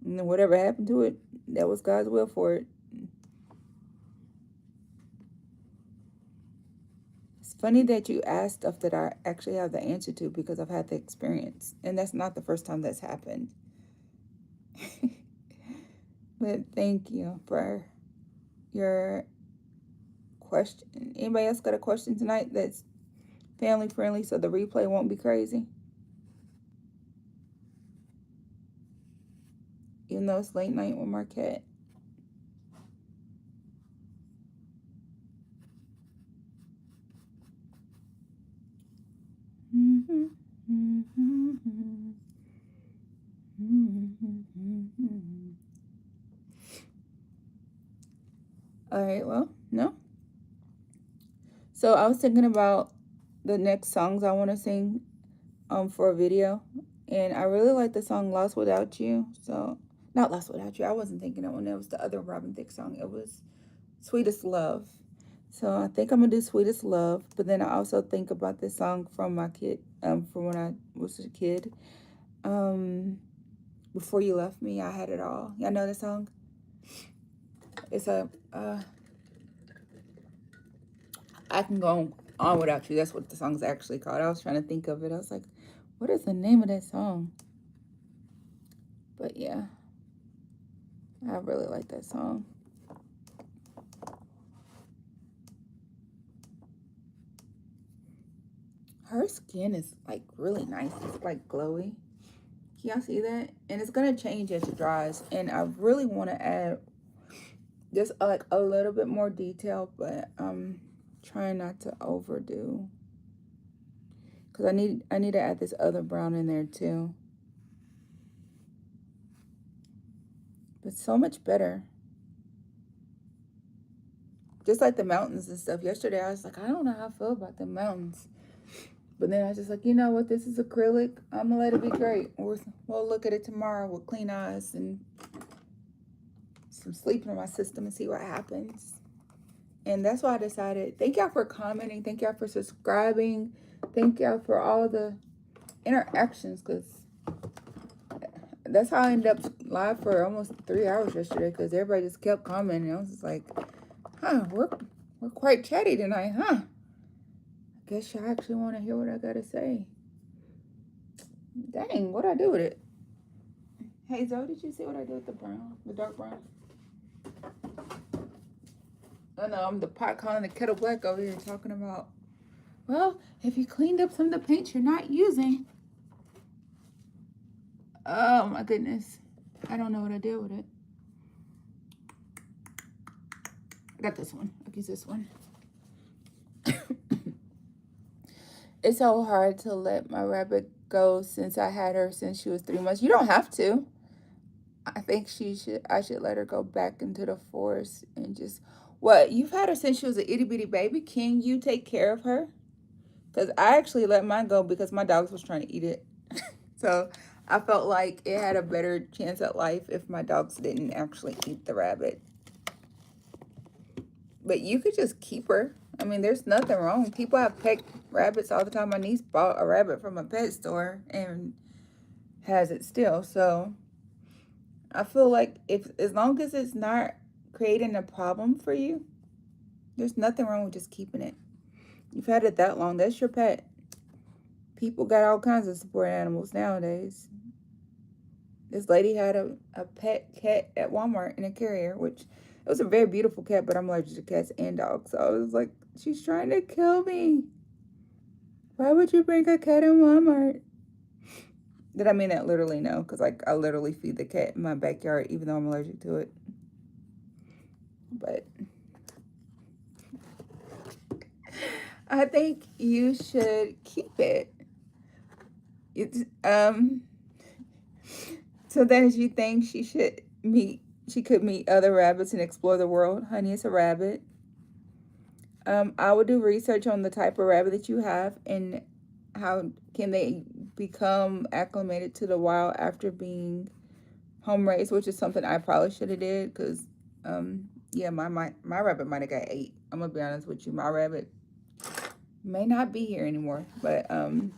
And then whatever happened to it, that was God's will for it. It's funny that you asked stuff that I actually have the answer to, because I've had the experience. And that's not the first time that's happened. But thank you for your question. Anybody else got a question tonight that's family friendly so the replay won't be crazy? Even though it's late night with Markette. All right, well, no. So I was thinking about the next songs I want to sing for a video. And I really like the song Lost Without You. So, not Lost Without You. I wasn't thinking that one. It was the other Robin Thicke song. It was Sweetest Love. So I think I'm going to do Sweetest Love. But then I also think about this song from my kid, from when I was a kid. Before You Left Me, I Had It All. Y'all know the song? It's a, I Can Go On Without You. That's what the song's actually called. I was trying to think of it. I was like, what is the name of that song? But yeah, I really like that song. Her skin is like really nice. It's like glowy. Can y'all see that? And it's gonna change as it dries. And I really want to add just like a little bit more detail, but I'm trying not to overdo. Cause I need to add this other brown in there too. But so much better. Just like the mountains and stuff. Yesterday I was like, I don't know how I feel about the mountains. But then I was just like, you know what? This is acrylic. I'm going to let it be great. We'll look at it tomorrow with clean eyes and some sleep in my system and see what happens. And that's why I decided. Thank y'all for commenting. Thank y'all for subscribing. Thank y'all for all the interactions. Because that's how I ended up live for almost 3 hours yesterday. Because everybody just kept commenting. I was just like, huh, we're quite chatty tonight, huh? Guess y'all actually want to hear what I gotta say. Dang, what'd I do with it? Hey, Zoe, did you see what I did with the brown? The dark brown? I know, I'm the pot calling the kettle black over here talking about, well, if you cleaned up some of the paint you're not using. Oh, my goodness. I don't know what I did with it. I got this one. I'll use this one. It's so hard to let my rabbit go since I had her since she was 3 months. You don't have to. I think I should let her go back into the forest and just, what, you've had her since she was an itty bitty baby. Can you take care of her? Because I actually let mine go because my dogs was trying to eat it. So I felt like it had a better chance at life if my dogs didn't actually eat the rabbit. But you could just keep her. I mean, there's nothing wrong. People have pet rabbits all the time. My niece bought a rabbit from a pet store and has it still. So I feel like as long as it's not creating a problem for you, there's nothing wrong with just keeping it. You've had it that long. That's your pet. People got all kinds of support animals nowadays. This lady had a pet cat at Walmart in a carrier, which it was a very beautiful cat, but I'm allergic to cats and dogs. So I was like, she's trying to kill me. Why would you bring a cat in Walmart? Did I mean that literally? No, because like I literally feed the cat in my backyard, even though I'm allergic to it. But I think you should keep it. It's so that you think she could meet other rabbits and explore the world. Honey, it's a rabbit. I would do research on the type of rabbit that you have and how can they become acclimated to the wild after being home raised, which is something I probably should have did because, yeah, my rabbit might have got ate. I'm gonna be honest with you, my rabbit may not be here anymore, but I'm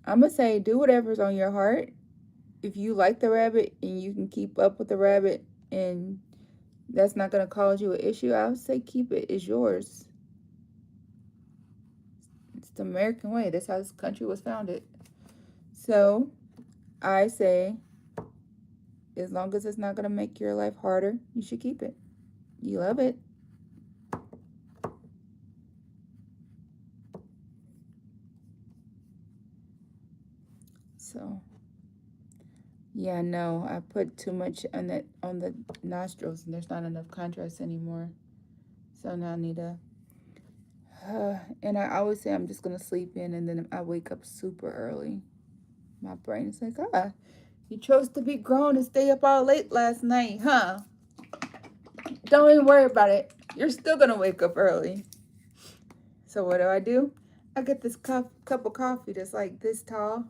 gonna say do whatever's on your heart. If you like the rabbit and you can keep up with the rabbit and that's not going to cause you an issue, I would say keep it. It's yours. It's the American way. That's how this country was founded. So I say as long as it's not going to make your life harder, you should keep it. You love it. So yeah, no, I put too much on the nostrils and there's not enough contrast anymore. So now I need to, and I always say I'm just going to sleep in and then I wake up super early. My brain is like, you chose to be grown and stay up all late last night, huh? Don't even worry about it. You're still gonna wake up early. So what do? I get this cup of coffee that's like this tall,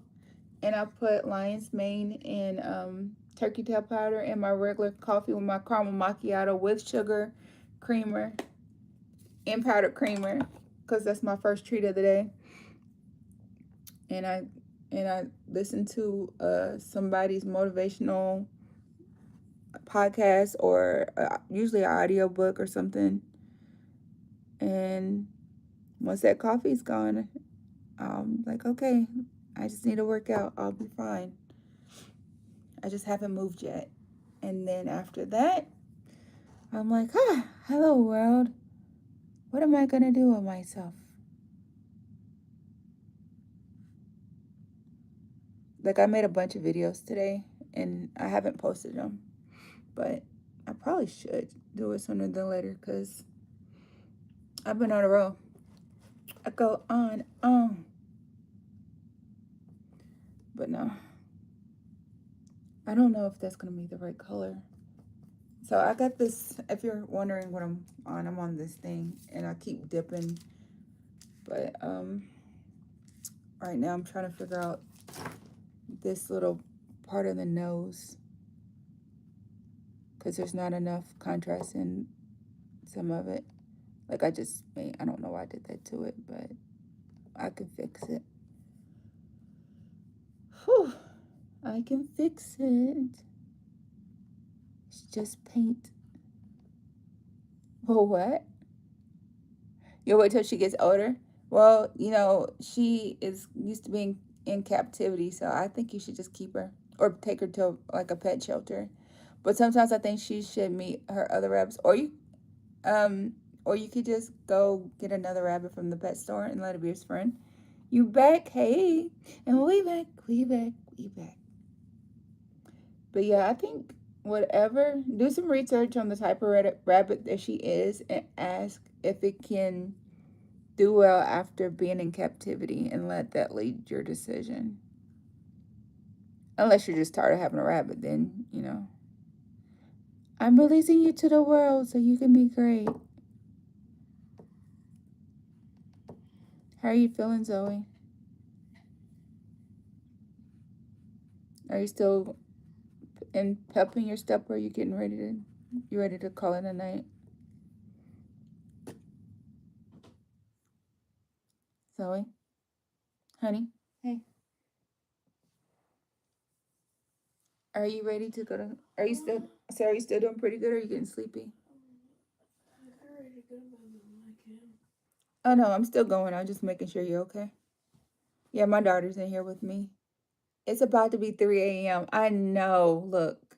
and I put lion's mane and turkey tail powder in my regular coffee with my caramel macchiato with sugar, creamer, and powdered creamer, because that's my first treat of the day. And I listen to somebody's motivational podcast, or usually an audio book or something. And once that coffee's gone, I'm like, okay, I just need to work out. I'll be fine. I just haven't moved yet. And then after that, I'm like, hello world. What am I going to do with myself? Like, I made a bunch of videos today, and I haven't posted them. But I probably should do it sooner than later, because I've been on a roll. I go on. But no. I don't know if that's going to be the right color. So I got this, if you're wondering what I'm on this thing, and I keep dipping. But right now I'm trying to figure out this little part of the nose, because there's not enough contrast in some of it. Like, I don't know why I did that to it, but I can fix it. Whew. I can fix it. It's just paint. Oh, what? You'll wait till she gets older? Well, she is used to being in captivity, so I think you should just keep her or take her to like a pet shelter. But sometimes I think she should meet her other rabbits, um, or you could just go get another rabbit from the pet store and let it be his friend. You back? Hey, and we back. But yeah, I think whatever. Do some research on the type of rabbit that she is, and ask if it can do well after being in captivity, and let that lead your decision. Unless you're just tired of having a rabbit, then, I'm releasing you to the world so you can be great. How are you feeling, Zoe? Are you still in pepping your step, or are you you ready to call it a night? Zoe? Honey? Hey. Are you ready to go to, are you still doing pretty good, or are you getting sleepy? Oh no, I'm still going. I'm just making sure you're okay. Yeah, my daughter's in here with me. It's about to be 3 a.m. I know. Look,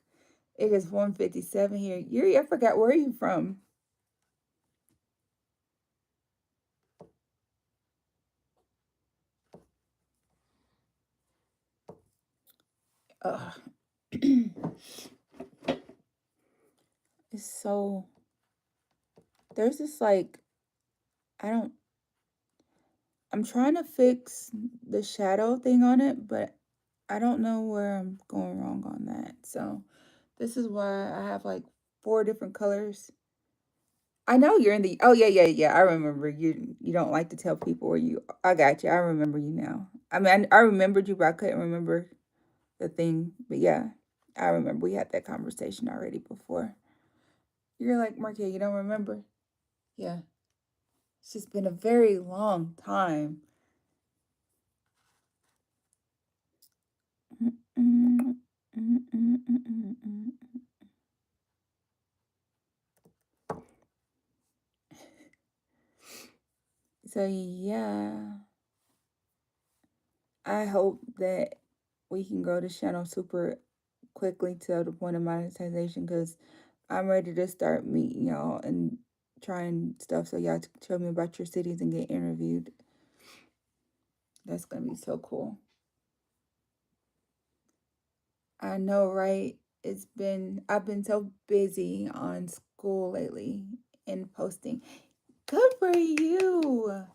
it is 1:57 here. Yuri, I forgot, where are you from? Ugh. It's so, there's this like, I don't, I'm trying to fix the shadow thing on it, but I don't know where I'm going wrong on that. So this is why I have like 4 different colors. I know you're in the, oh yeah. I remember you don't like to tell people where you, I got you. I remember you now. I mean, I remembered you, but I couldn't remember the thing. But yeah, I remember we had that conversation already before. You're like, Markette, you don't remember? Yeah. It's just been a very long time. So yeah, I hope that we can grow this channel super quickly to the point of monetization, because I'm ready to start meeting y'all and trying stuff, so y'all tell me about your cities and get interviewed. That's gonna be so cool. I know, right? I've been so busy on school lately and posting. Good for you.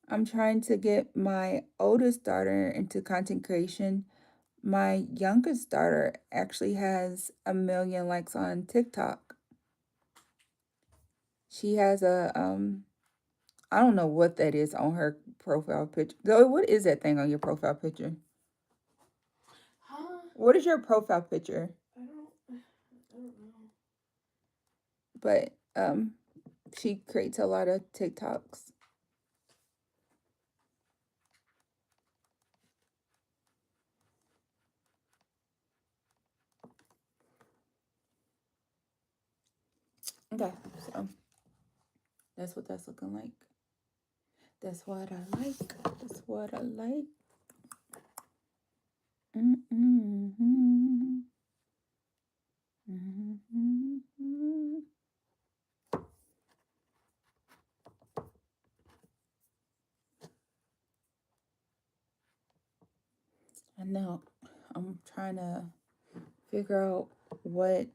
I'm trying to get my oldest daughter into content creation. My youngest daughter actually has 1 million likes on TikTok. She has I don't know what that is on her profile picture. Though, what is that thing on your profile picture? Huh? What is your profile picture? I don't know. But she creates a lot of TikToks. Okay, so that's what that's looking like. That's what I like. That's what I like. Mm-mm-hmm. Mm-hmm. I know. I'm trying to figure out what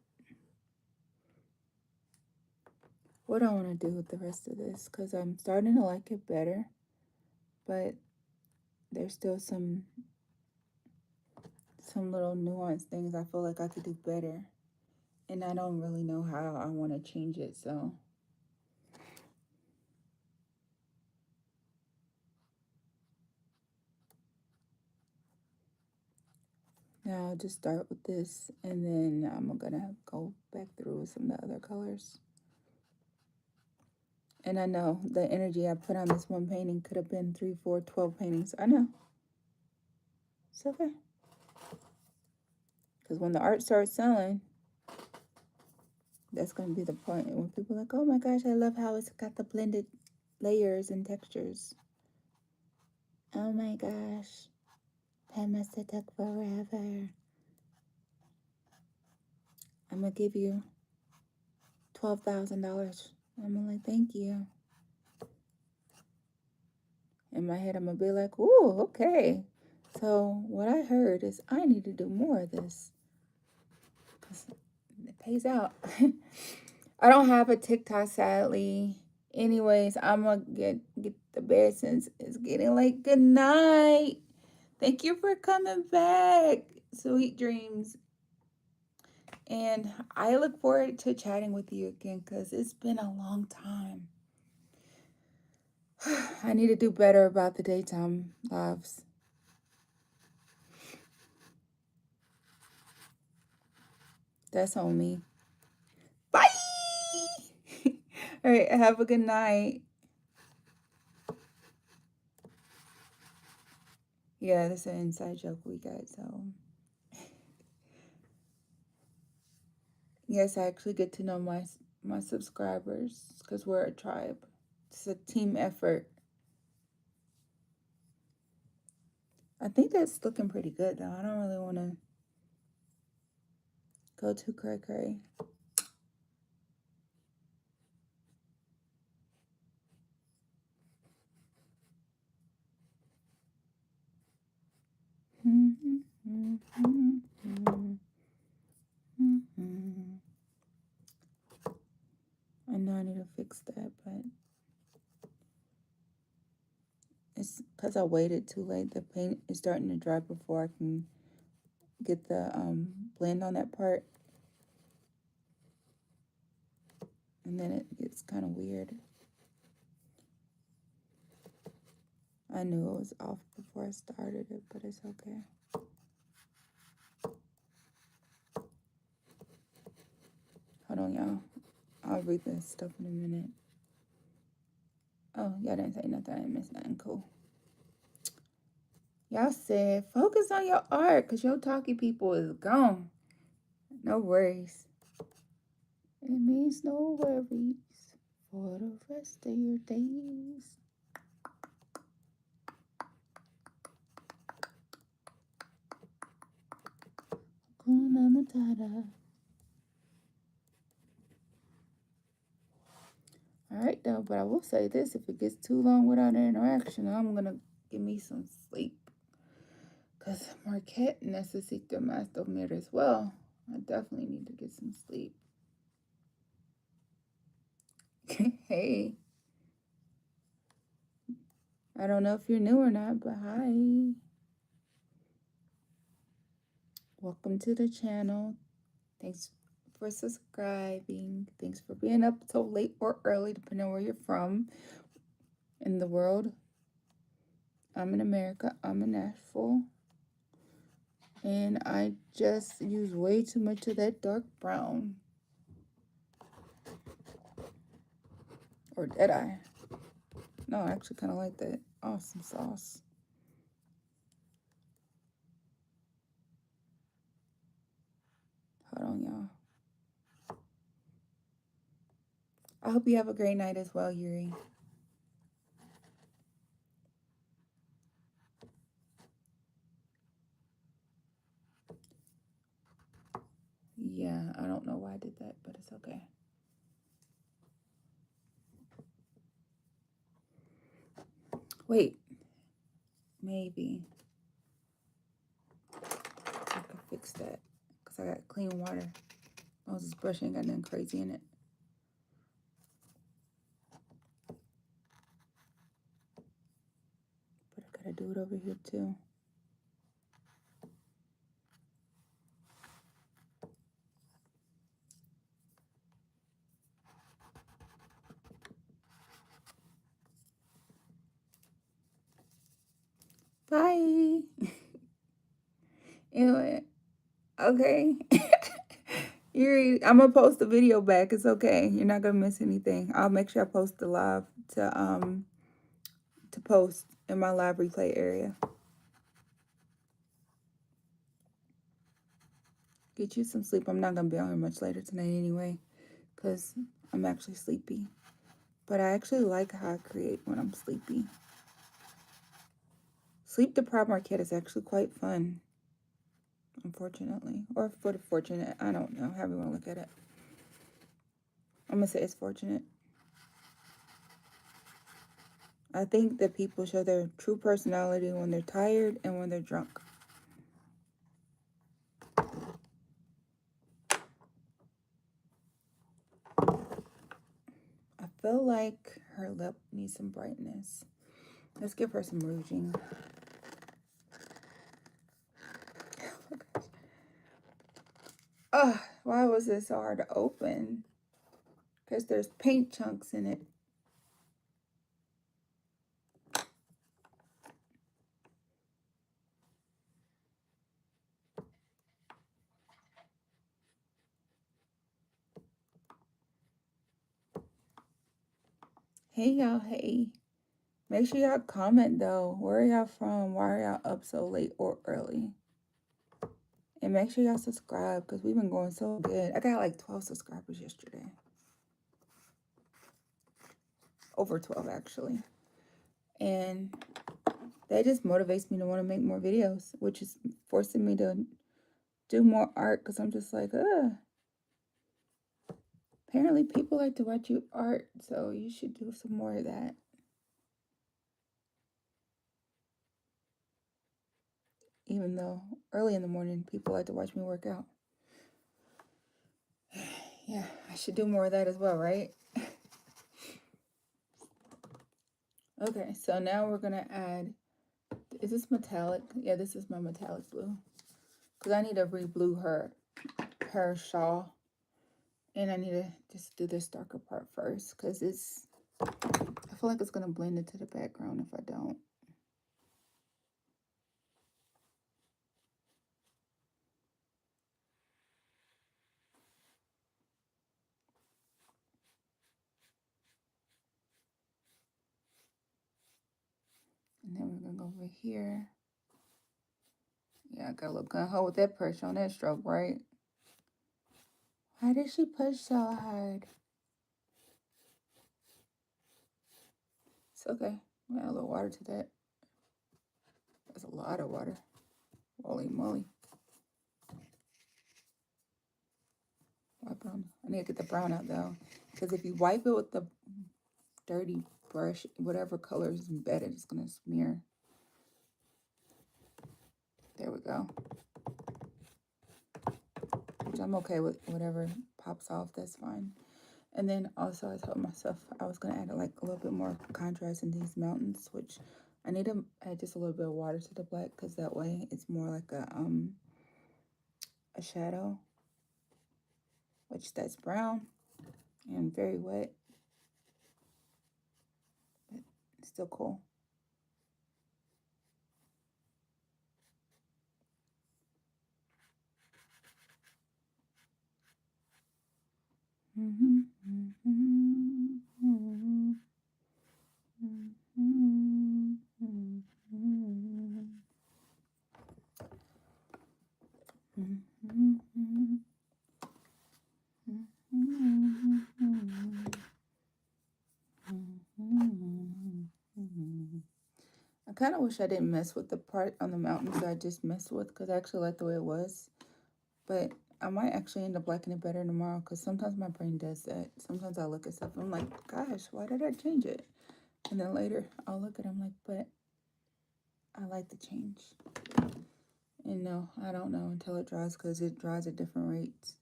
I want to do with the rest of this, because I'm starting to like it better, but there's still some little nuanced things I feel like I could do better, and I don't really know how I want to change it. So now I'll just start with this, and then I'm gonna go back through with some of the other colors. And I know the energy I put on this one painting could have been 3, 4, 12 paintings. I know. It's okay. Because when the art starts selling, that's going to be the point. When people are like, oh my gosh, I love how it's got the blended layers and textures. Oh my gosh, that must have took forever. I'm going to give you $12,000. I'm like, thank you. In my head, I'm going to be like, ooh, okay. So what I heard is I need to do more of this, because it pays out. I don't have a TikTok, sadly. Anyways, I'm gonna get the bed since it's getting late. Good night. Thank you for coming back. Sweet dreams. And I look forward to chatting with you again, because it's been a long time. I need to do better about the daytime lives. That's on me. Bye. All right, have a good night. Yeah, that's an inside joke we got, so. Yes, I actually get to know my subscribers, because we're a tribe. It's a team effort. I think that's looking pretty good, though. I don't really want to go too cray-cray. I know I need to fix that, but it's because I waited too late. The paint is starting to dry before I can get the blend on that part. And then it gets kind of weird. I knew it was off before I started it, but it's okay. Hold on, y'all. I'll read this stuff in a minute. Oh, y'all didn't say nothing. I didn't miss nothing. Cool. Y'all said focus on your art, because your talky people is gone. No worries. It means no worries for the rest of your days. Hakuna Matata. Alright, though, but I will say this: if it gets too long without interaction, I'm gonna give me some sleep. Because Markette necesita más dormir as well. I definitely need to get some sleep. Hey. I don't know if you're new or not, but hi. welcome to the channel. Thanks for subscribing. Thanks for being up so late or early, depending on where you're from in the world. I'm in America. I'm in Nashville. And I just used way too much of that dark brown. Or did I? No, I actually kind of like that awesome sauce. Hold on, y'all. I hope you have a great night as well, Yuri. Yeah, I don't know why I did that, but it's okay. Wait. Maybe I can fix that. Because I got clean water. I was just brushing, got nothing crazy in it. But I gotta do it over here too. Bye. Anyway, okay. I'm gonna post the video back. It's okay. You're not gonna miss anything. I'll make sure I post the live to post in my live replay area. Get you some sleep. I'm not gonna be on here much later tonight anyway, because I'm actually sleepy. But I actually like how I create when I'm sleepy. Sleep deprived Markette is actually quite fun. Unfortunately. Or for the fortunate. I don't know. However you want to look at it. I'm going to say it's fortunate. I think that people show their true personality when they're tired and when they're drunk. I feel like her lip needs some brightness. Let's give her some rouging. Oh, why was this so hard to open? Because there's paint chunks in it. Hey, y'all. Hey. Make sure y'all comment, though. Where are y'all from? Why are y'all up so late or early? And make sure y'all subscribe because we've been going so good. I got like 12 subscribers yesterday. Over 12, actually. And that just motivates me to want to make more videos, which is forcing me to do more art because I'm just like, ugh. Apparently, people like to watch you art, so you should do some more of that. Even though early in the morning, people like to watch me work out. Yeah, I should do more of that as well, right? Okay, so now we're going to add, is this metallic? Yeah, this is my metallic blue. Because I need to re-blue her shawl. And I need to just do this darker part first. Because I feel like it's going to blend into the background if I don't. And then we're going to go over here. Yeah, I got to look gun-ho with that pressure on that stroke, right? Why did she push so hard? It's okay. Add a little water to that. That's a lot of water. Holy moly. Wipe on. I need to get the brown out though. Because if you wipe it with the dirty brush, whatever color is embedded, it's going to smear. There we go. Which I'm okay with whatever pops off, that's fine. And then also I told myself I was going to add like a little bit more contrast in these mountains, which I need to add just a little bit of water to the black because that way it's more like a a shadow, which that's brown and very wet, but still cool. I kind of wish I didn't mess with the part on the mountains that I just messed with because I actually like the way it was. But I might actually end up liking it better tomorrow because sometimes my brain does that. Sometimes I look at stuff and I'm like, gosh, why did I change it? And then later I'll look at it, I'm like, but I like the change. And no, I don't know until it dries because it dries at different rates.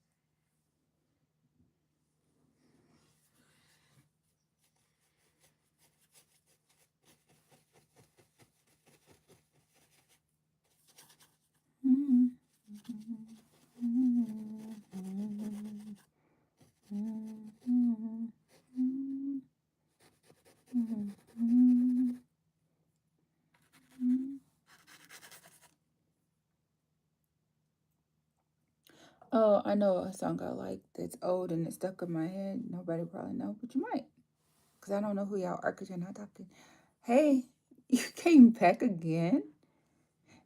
Oh, I know a song I like that's old and it's stuck in my head. Nobody probably know, but you might. Because I don't know who y'all are because you're not talking. Hey, you came back again?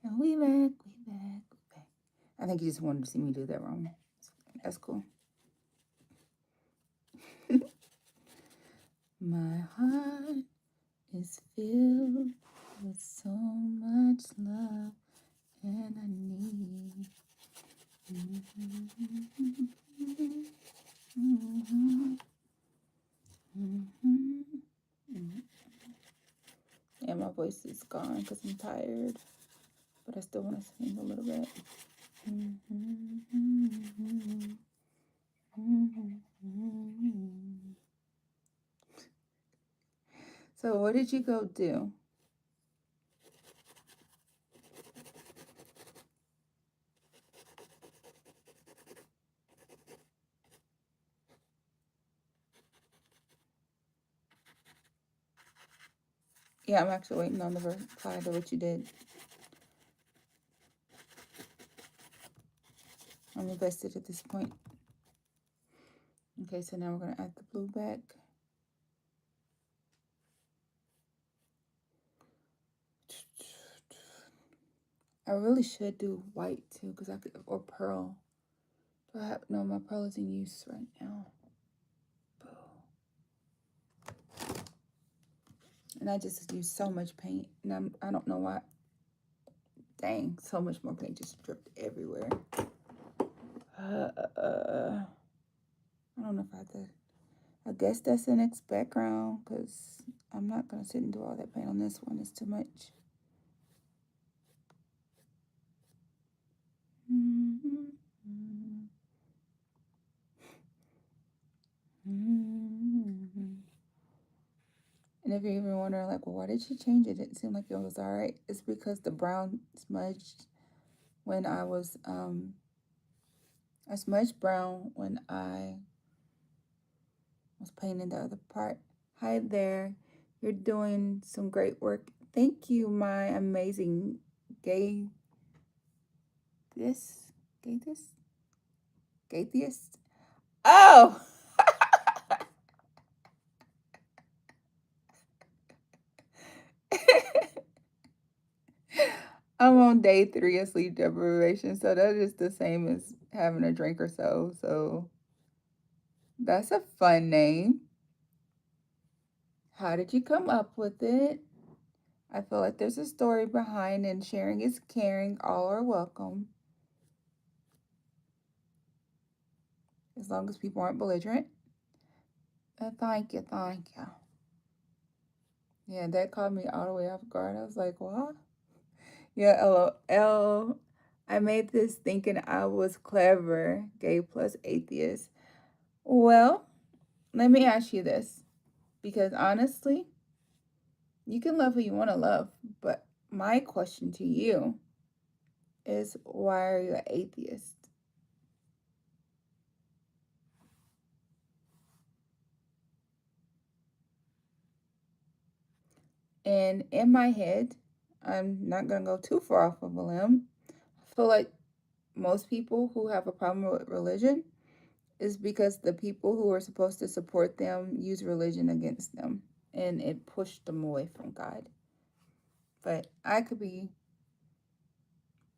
And we back, we back, we back. I think you just wanted to see me do that wrong. That's cool. My heart is filled with so much love and I need. And my voice is gone because I'm tired, but I still want to sing a little bit. So what did you go do? Yeah, I'm actually waiting on the reply to what you did. I'm invested at this point. Okay, so now we're going to add the blue back. I really should do white too, because I could, or pearl. Do I have, no, my pearl is in use right now. And I just use so much paint, and I don't know why. Dang, so much more paint just dripped everywhere. I don't know if I have to. I guess that's the next background because I'm not going to sit and do all that paint on this one. It's too much. And if you're even wondering, like, well, why did she change it? It seemed like it was all right. It's because the brown smudged when I was, I smudged brown when I was painting the other part. Hi there. You're doing some great work. Thank you, my amazing gay Gaytheist. Oh! I'm on day 3 of sleep deprivation, so that is the same as having a drink or so. So that's a fun name. How did you come up with it? I feel like there's a story behind, and sharing is caring. All are welcome. As long as people aren't belligerent. Thank you, thank you. Yeah, that caught me all the way off guard. I was like, what? Yeah, LOL. I made this thinking I was clever, gay plus atheist. Well, let me ask you this. Because honestly, you can love who you want to love. But my question to you is, why are you an atheist? And in my head, I'm not going to go too far off of a limb. I feel like most people who have a problem with religion is because the people who are supposed to support them use religion against them, and it pushed them away from God. But I could be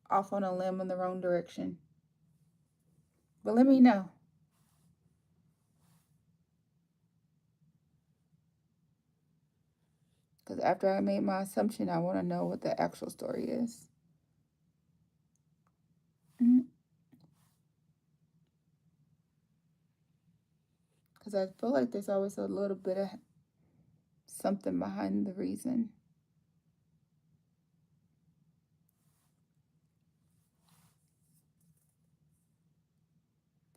off on a limb in the wrong direction. But let me know. Because after I made my assumption, I want to know what the actual story is. Because I feel like there's always a little bit of something behind the reason.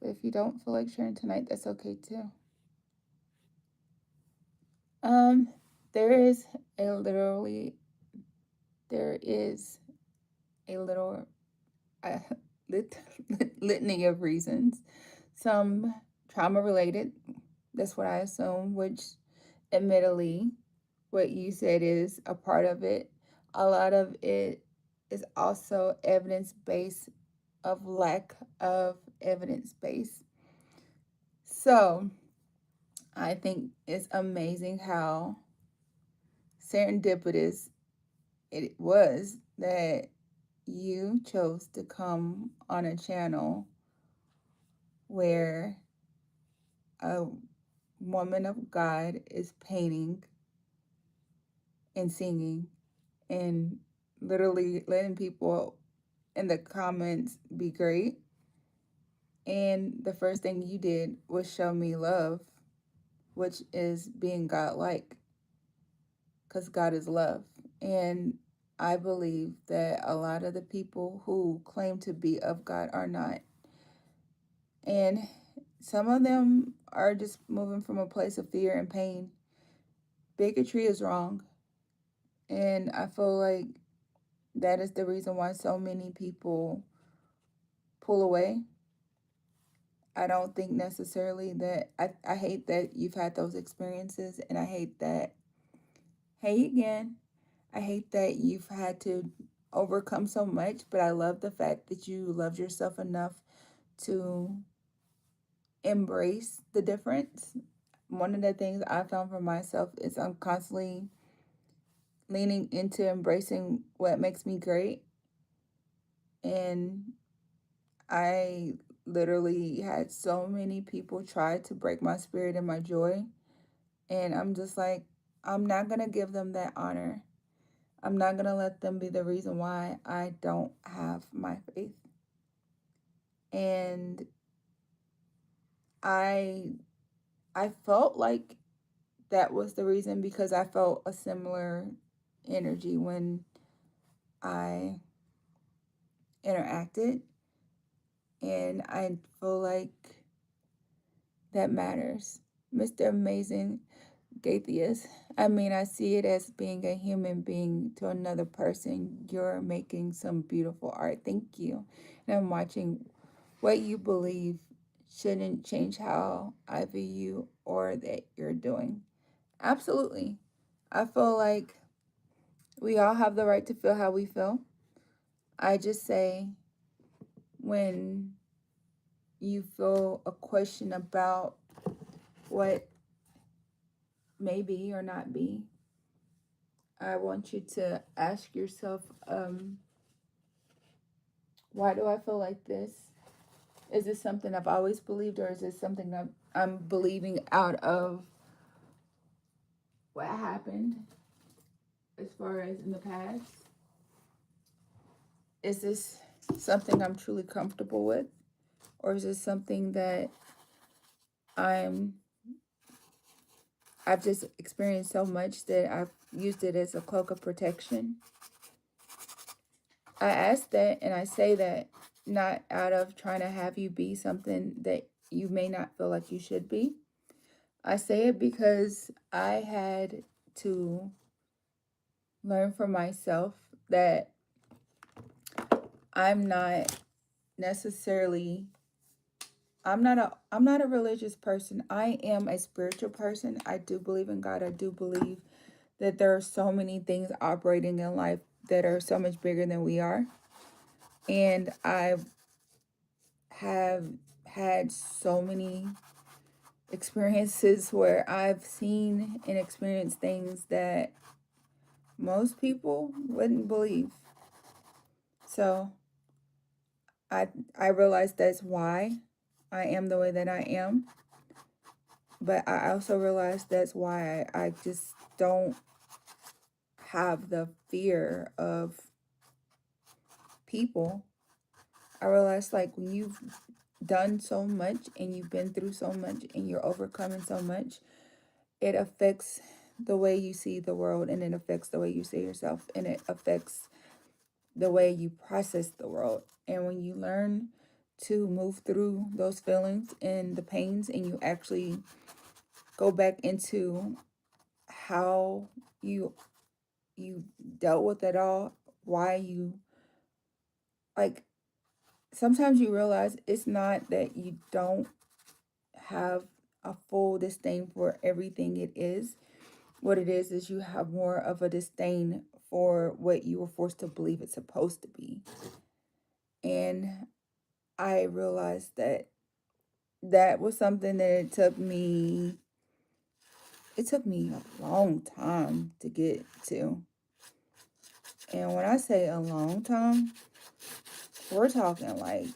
But if you don't feel like sharing tonight, that's okay too. Um, there is a literally, there is a little uh, litany of reasons. Some trauma related, that's what I assume, which admittedly, what you said is a part of it. A lot of it is also evidence based of lack of evidence base. So I think it's amazing how serendipitous it was that you chose to come on a channel where a woman of God is painting and singing and literally letting people in the comments be great. And the first thing you did was show me love, which is being God-like, because God is love. And I believe that a lot of the people who claim to be of God are not. And some of them are just moving from a place of fear and pain. Bigotry is wrong. And I feel like that is the reason why so many people pull away. I don't think necessarily that, I hate that you've had those experiences, and I hate that, hey again, I hate that you've had to overcome so much, but I love the fact that you loved yourself enough to embrace the difference. One of the things I found for myself is I'm constantly leaning into embracing what makes me great. And I literally had so many people try to break my spirit and my joy. And I'm just like, I'm not going to give them that honor. I'm not going to let them be the reason why I don't have my faith. And I felt like that was the reason, because I felt a similar energy when I interacted. And I feel like that matters. Mr. Amazing Gatheist. I mean, I see it as being a human being to another person. You're making some beautiful art. Thank you. And I'm watching what you believe shouldn't change how I view you or that you're doing. Absolutely. I feel like we all have the right to feel how we feel. I just say, when you feel a question about what may be or not be, I want you to ask yourself, why do I feel like this? Is this something I've always believed, or is this something I'm believing out of what happened as far as in the past? Is this something I'm truly comfortable with? Or is this something that I've just experienced so much that I've used it as a cloak of protection? I ask that, and I say that not out of trying to have you be something that you may not feel like you should be. I say it because I had to learn for myself that I'm not necessarily, I'm not a religious person. I am a spiritual person. I do believe in God. I do believe that there are so many things operating in life that are so much bigger than we are. And I have had so many experiences where I've seen and experienced things that most people wouldn't believe. So I I realize that's why I am the way that I am. But I also realize that's why I just don't have the fear of people. I realize like when you've done so much and you've been through so much and you're overcoming so much, it affects the way you see the world, and it affects the way you see yourself, and it affects the way you process the world. And when you learn to move through those feelings and the pains, and you actually go back into how you you dealt with it all, why you like sometimes you realize it's not that you don't have a full disdain for everything it is. What it is you have more of a disdain for what you were forced to believe it's supposed to be. And I realized that that was something that it took me a long time to get to. And when I say a long time, we're talking like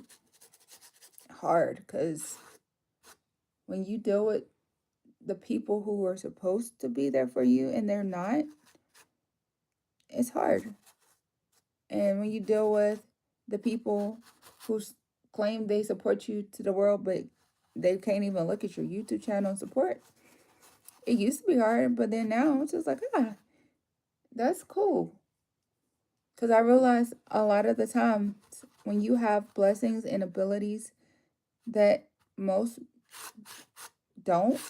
hard, because when you deal with the people who are supposed to be there for you and they're not, it's hard. And when you deal with the people who claim they support you to the world, but they can't even look at your YouTube channel and support, it used to be hard, but then now it's just like, that's cool. Because I realize a lot of the time when you have blessings and abilities that most don't,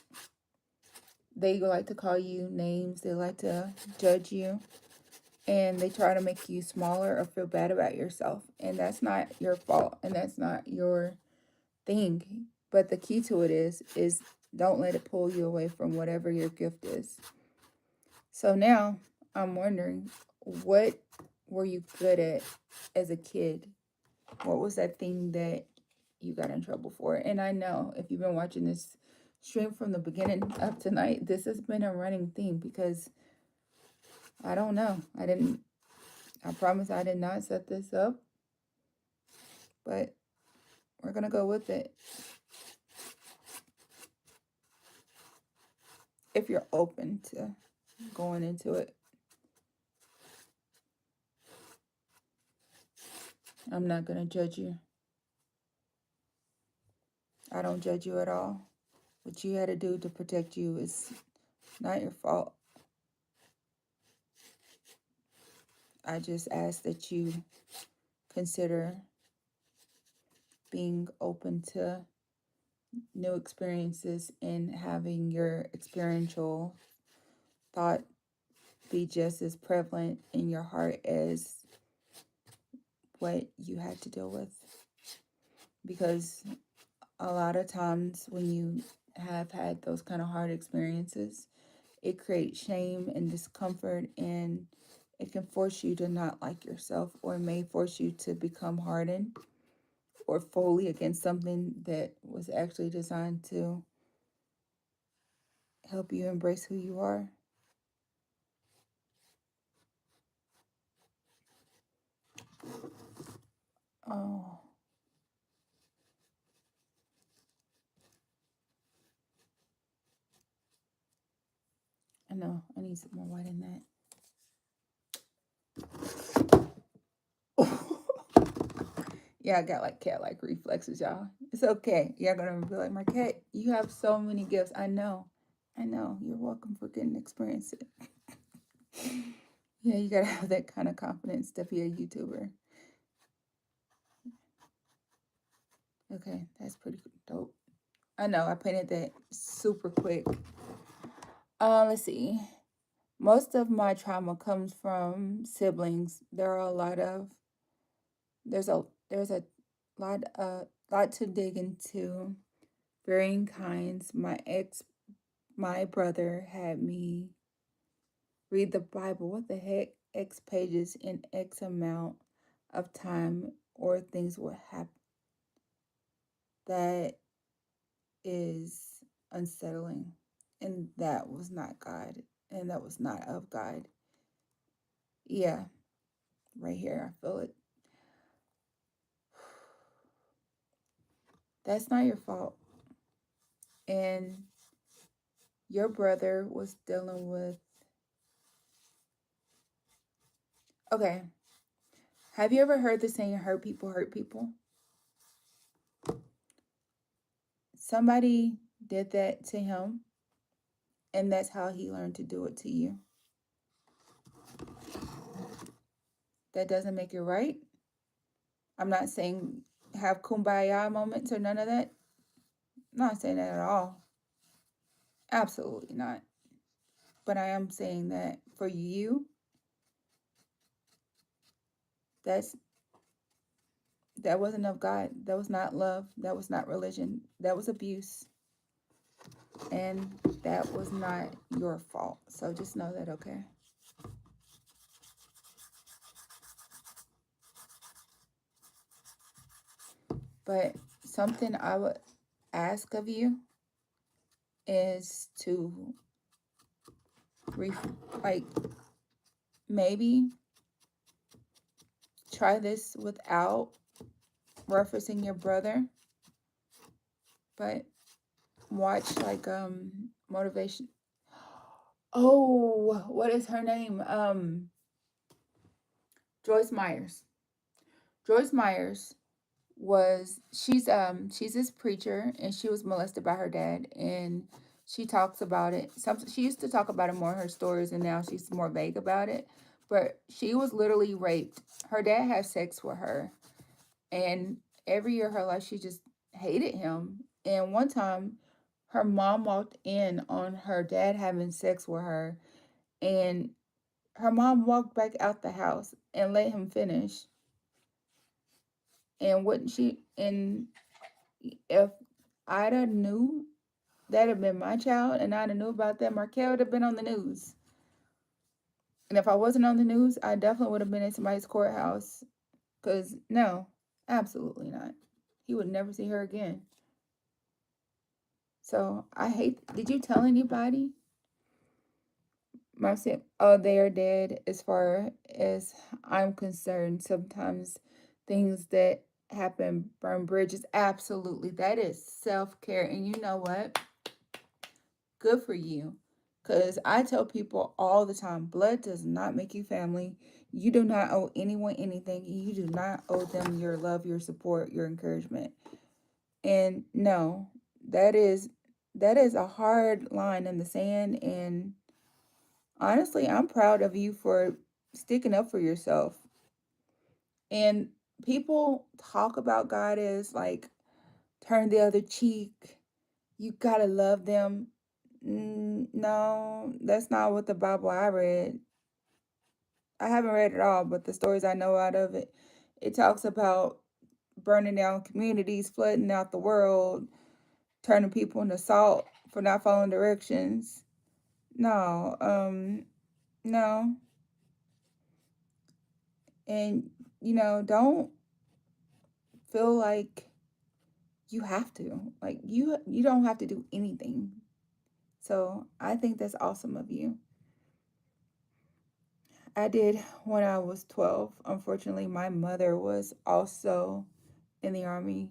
they like to call you names, they like to judge you, and they try to make you smaller or feel bad about yourself. And that's not your fault, and that's not your thing. But the key to it is don't let it pull you away from whatever your gift is. So now I'm wondering, what were you good at as a kid? What was that thing that you got in trouble for? And I know if you've been watching this stream from the beginning up tonight, this has been a running theme, because I don't know. I promise I did not set this up, but we're going to go with it. If you're open to going into it, I'm not going to judge you. I don't judge you at all. What you had to do to protect you is not your fault. I just ask that you consider being open to new experiences and having your experiential thought be just as prevalent in your heart as what you had to deal with. Because a lot of times when you have had those kind of hard experiences, it creates shame and discomfort, and it can force you to not like yourself, or may force you to become hardened or fully against something that was actually designed to help you embrace who you are. Oh, I know. I need some more white in that. Yeah, I got like cat-like reflexes, y'all. It's okay. Y'all gonna be like, Markette, you have so many gifts. I know. I know. You're welcome for getting to experience it. Yeah, you gotta have that kind of confidence to be a YouTuber. Okay, that's pretty dope. I know, I painted that super quick. Let's see. Most of my trauma comes from siblings. There's a lot to dig into, varying kinds. My brother had me read the Bible. What the heck? X pages in X amount of time, or things will happen. That is unsettling. And that was not God. And that was not of God. Yeah, right here. I feel it. That's not your fault. And your brother was dealing with. Okay. Have you ever heard the saying, hurt people hurt people? Somebody did that to him, and that's how he learned to do it to you. That doesn't make it right. I'm not saying have kumbaya moments or none of that. I'm not saying that at all. Absolutely not. But I am saying that for you, that's that wasn't of God. That was not love. That was not religion. That was abuse. And that was not your fault. So just know that, okay? But something I would ask of you is to like maybe try this without referencing your brother, but watch like motivation. Oh, what is her name? Joyce Myers. Joyce Myers she's this preacher, and she was molested by her dad, and she talks about it. She used to talk about it more in her stories, and now she's more vague about it. But she was literally raped. Her dad had sex with her, and every year of her life she just hated him. And one time her mom walked in on her dad having sex with her, and her mom walked back out the house and let him finish. And wouldn't she? And if I'd have knew that'd have been my child, and I'd have knew about that, Markette would have been on the news. And if I wasn't on the news, I definitely would have been in somebody's courthouse. Because no, absolutely not. He would never see her again. So I hate. Did you tell anybody? Mom said, "Oh, they are dead." As far as I'm concerned, sometimes things that happen burn bridges. Absolutely, that is self care. And you know what? Good for you. Because I tell people all the time, blood does not make you family. You do not owe anyone anything. You do not owe them your love, your support, your encouragement. And no, that is a hard line in the sand. And honestly, I'm proud of you for sticking up for yourself. And people talk about God as like turn the other cheek. You gotta love them. No, that's not what the Bible I read. I haven't read it all, but the stories I know out of it, it talks about burning down communities, flooding out the world, turning people into salt for not following directions. No, no. And don't feel like you have to. Like you don't have to do anything. So I think that's awesome of you. I did when I was 12. Unfortunately, my mother was also in the army.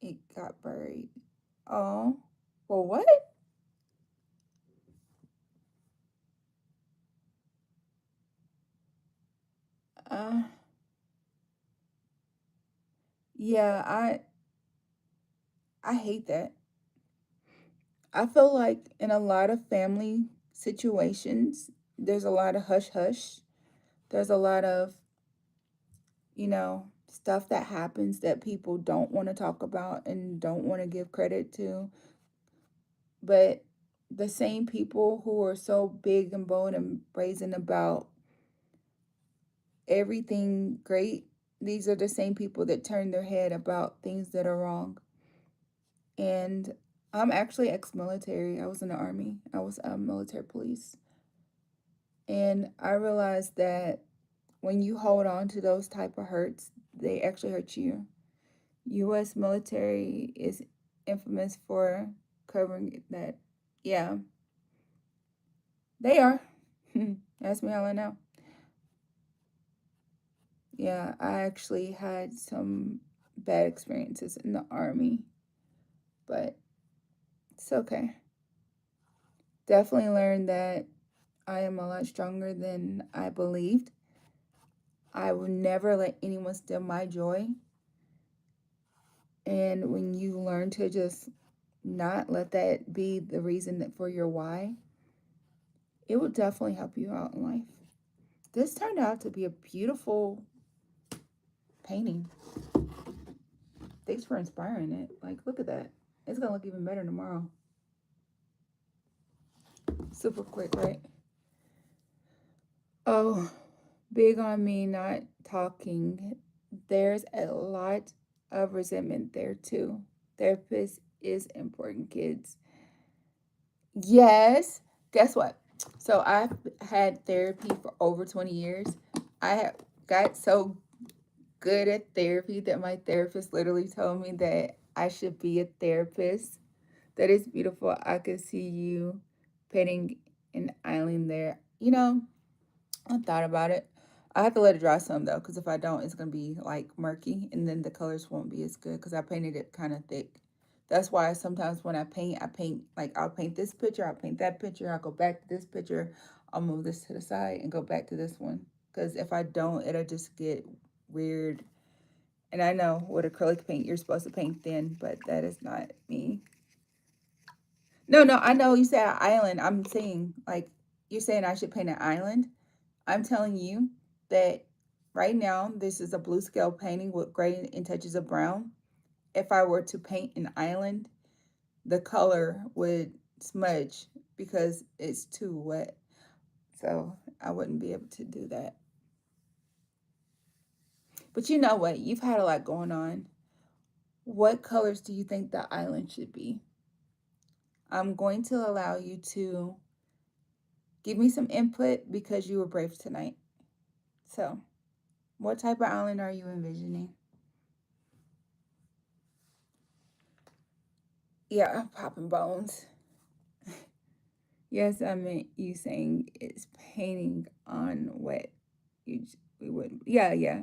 It got buried. Oh, well, what? Uh, yeah, I hate that. I feel like in a lot of family situations, there's a lot of hush hush. There's a lot of, stuff that happens that people don't want to talk about and don't want to give credit to. But the same people who are so big and bold and brazen about everything great, these are the same people that turn their head about things that are wrong. And I'm actually ex-military. I was in the army. I was military police. And I realized that when you hold on to those type of hurts, they actually hurt you. U.S. military is infamous for covering that. Yeah, they are. Ask me how I know. Yeah, I actually had some bad experiences in the army, but it's okay. Definitely learned that I am a lot stronger than I believed. I would never let anyone steal my joy. And when you learn to just not let that be the reason that for your why, it will definitely help you out in life. This turned out to be a beautiful painting. Thanks for inspiring it. Like, look at that. It's gonna look even better tomorrow. Super quick, right? Oh, big on me not talking. There's a lot of resentment there too. Therapist is important, kids. Yes. Guess what? So I've had therapy for over 20 years. I have got so good at therapy that my therapist literally told me that I should be a therapist. That is beautiful. I could see you painting an island there. I thought about it. I have to let it dry some though, because if I don't, it's gonna be like murky, and then the colors won't be as good because I painted it kind of thick. That's why sometimes when I paint like I'll paint this picture, I'll paint that picture, I'll go back to this picture, I'll move this to the side and go back to this one. Because if I don't, it'll just get weird. And I know with acrylic paint, you're supposed to paint thin, but that is not me. No, no, I know you said an island. I'm saying like you're saying I should paint an island. I'm telling you that right now, this is a blue scale painting with gray and touches of brown. If I were to paint an island, the color would smudge because it's too wet. So I wouldn't be able to do that. But you know what? You've had a lot going on. What colors do you think the island should be? I'm going to allow you to give me some input because you were brave tonight. So, what type of island are you envisioning? Yeah, popping bones. Yes, I meant you saying it's painting on wet. We wouldn't. Yeah, yeah.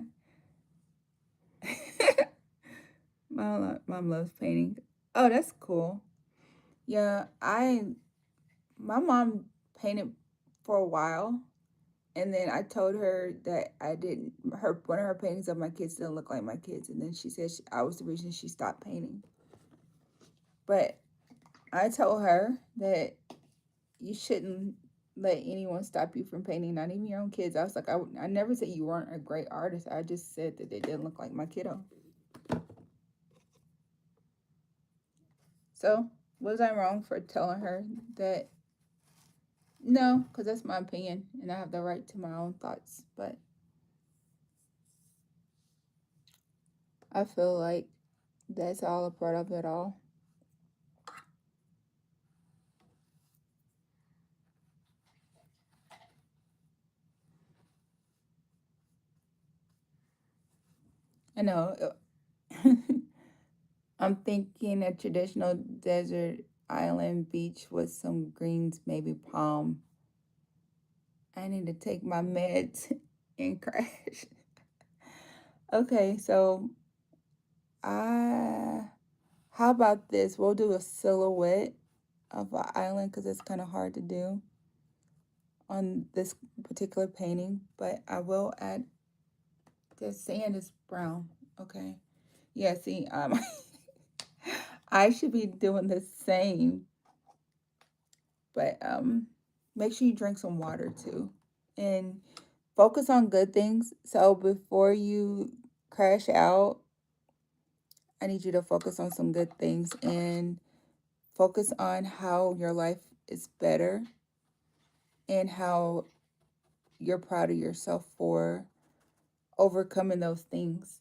My mom loves painting. Oh, that's cool. Yeah, my mom painted for a while, and then I told her that I didn't. Her one of her paintings of my kids didn't look like my kids, and then she said I was the reason she stopped painting. But I told her that you shouldn't let anyone stop you from painting, not even your own kids. I was like, I never said you weren't a great artist. I just said that they didn't look like my kiddo. So, was I wrong for telling her that? No, because that's my opinion and I have the right to my own thoughts. But I feel like that's all a part of it all. I know. I'm thinking a traditional desert island beach with some greens, maybe palm. I need to take my meds and crash. Okay, so I how about this? We'll do a silhouette of an island because it's kind of hard to do on this particular painting, but I will add the sand is brown. Okay. Yeah, see, I should be doing the same, but make sure you drink some water too. And focus on good things. So before you crash out, I need you to focus on some good things and focus on how your life is better and how you're proud of yourself for overcoming those things.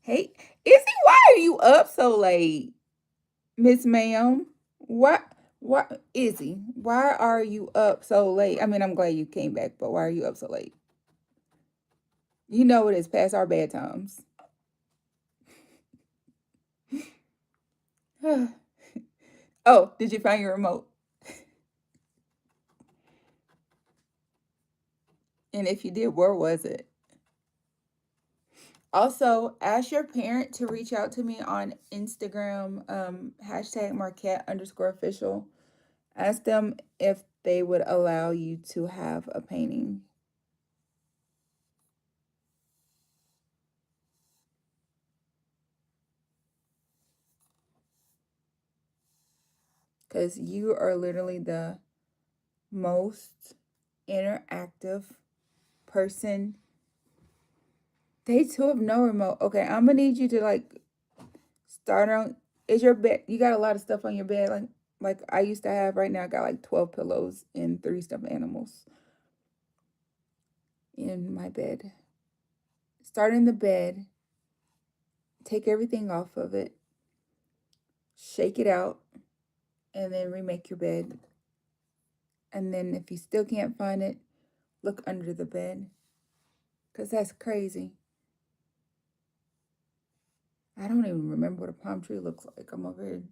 Hey, Izzy, why are you up so late, Miss Ma'am? What? Why, Izzy, why are you up so late? I mean, I'm glad you came back, but why are you up so late? You know it is past our bedtimes. Oh, did you find your remote? And if you did, where was it? Also, ask your parent to reach out to me on Instagram, hashtag Markette_official. Ask them if they would allow you to have a painting. Because you are literally the most interactive person. Day two of no remote. Okay, I'm gonna need you to like start on. Is your bed? You got a lot of stuff on your bed, like I used to have. Right now, I got like 12 pillows and 3 stuffed animals in my bed. Start in the bed. Take everything off of it. Shake it out, and then remake your bed. And then if you still can't find it, look under the bed. Cause that's crazy. I don't even remember what a palm tree looks like. I'm over here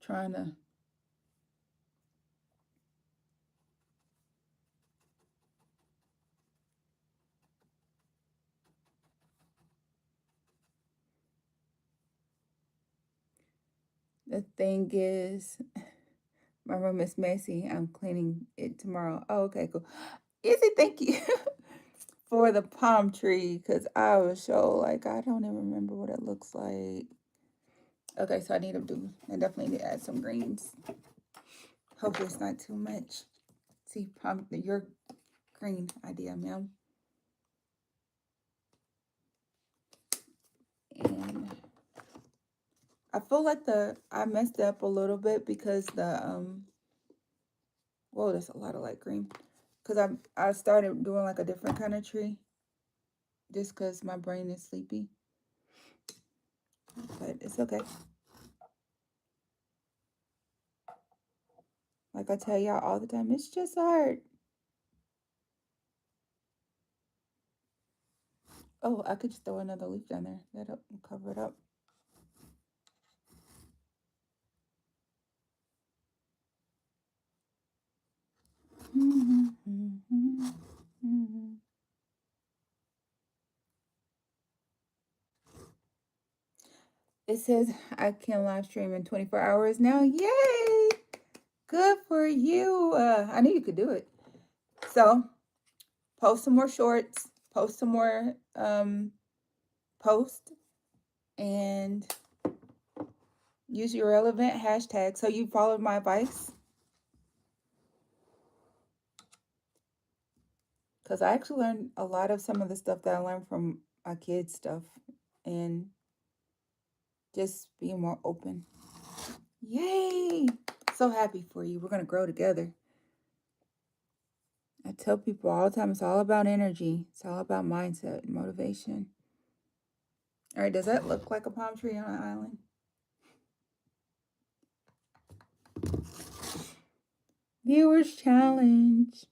trying to. The thing is, my room is messy. I'm cleaning it tomorrow. Oh, okay, cool. Izzy, thank you for the palm tree. Cause I was so like, I don't even remember what it looks like. Okay, so I definitely need to add some greens. Hopefully it's not too much. See, your green idea, ma'am. And I feel like I messed up a little bit because whoa, that's a lot of light green. Cause I started doing like a different kind of tree, just cause my brain is sleepy. But it's okay. Like I tell y'all all the time, it's just art. Oh, I could just throw another leaf down there. That'll cover it up. It says I can live stream in 24 hours now. Yay! Good for you. I knew you could do it. So post some more shorts, post some more posts, and use your relevant hashtag. So you followed my advice? Because I actually learned a lot of some of the stuff that I learned from my kids' stuff and just being more open. Yay! So happy for you. We're going to grow together. I tell people all the time it's all about energy, it's all about mindset and motivation. All right, does that look like a palm tree on an island? Viewers challenge.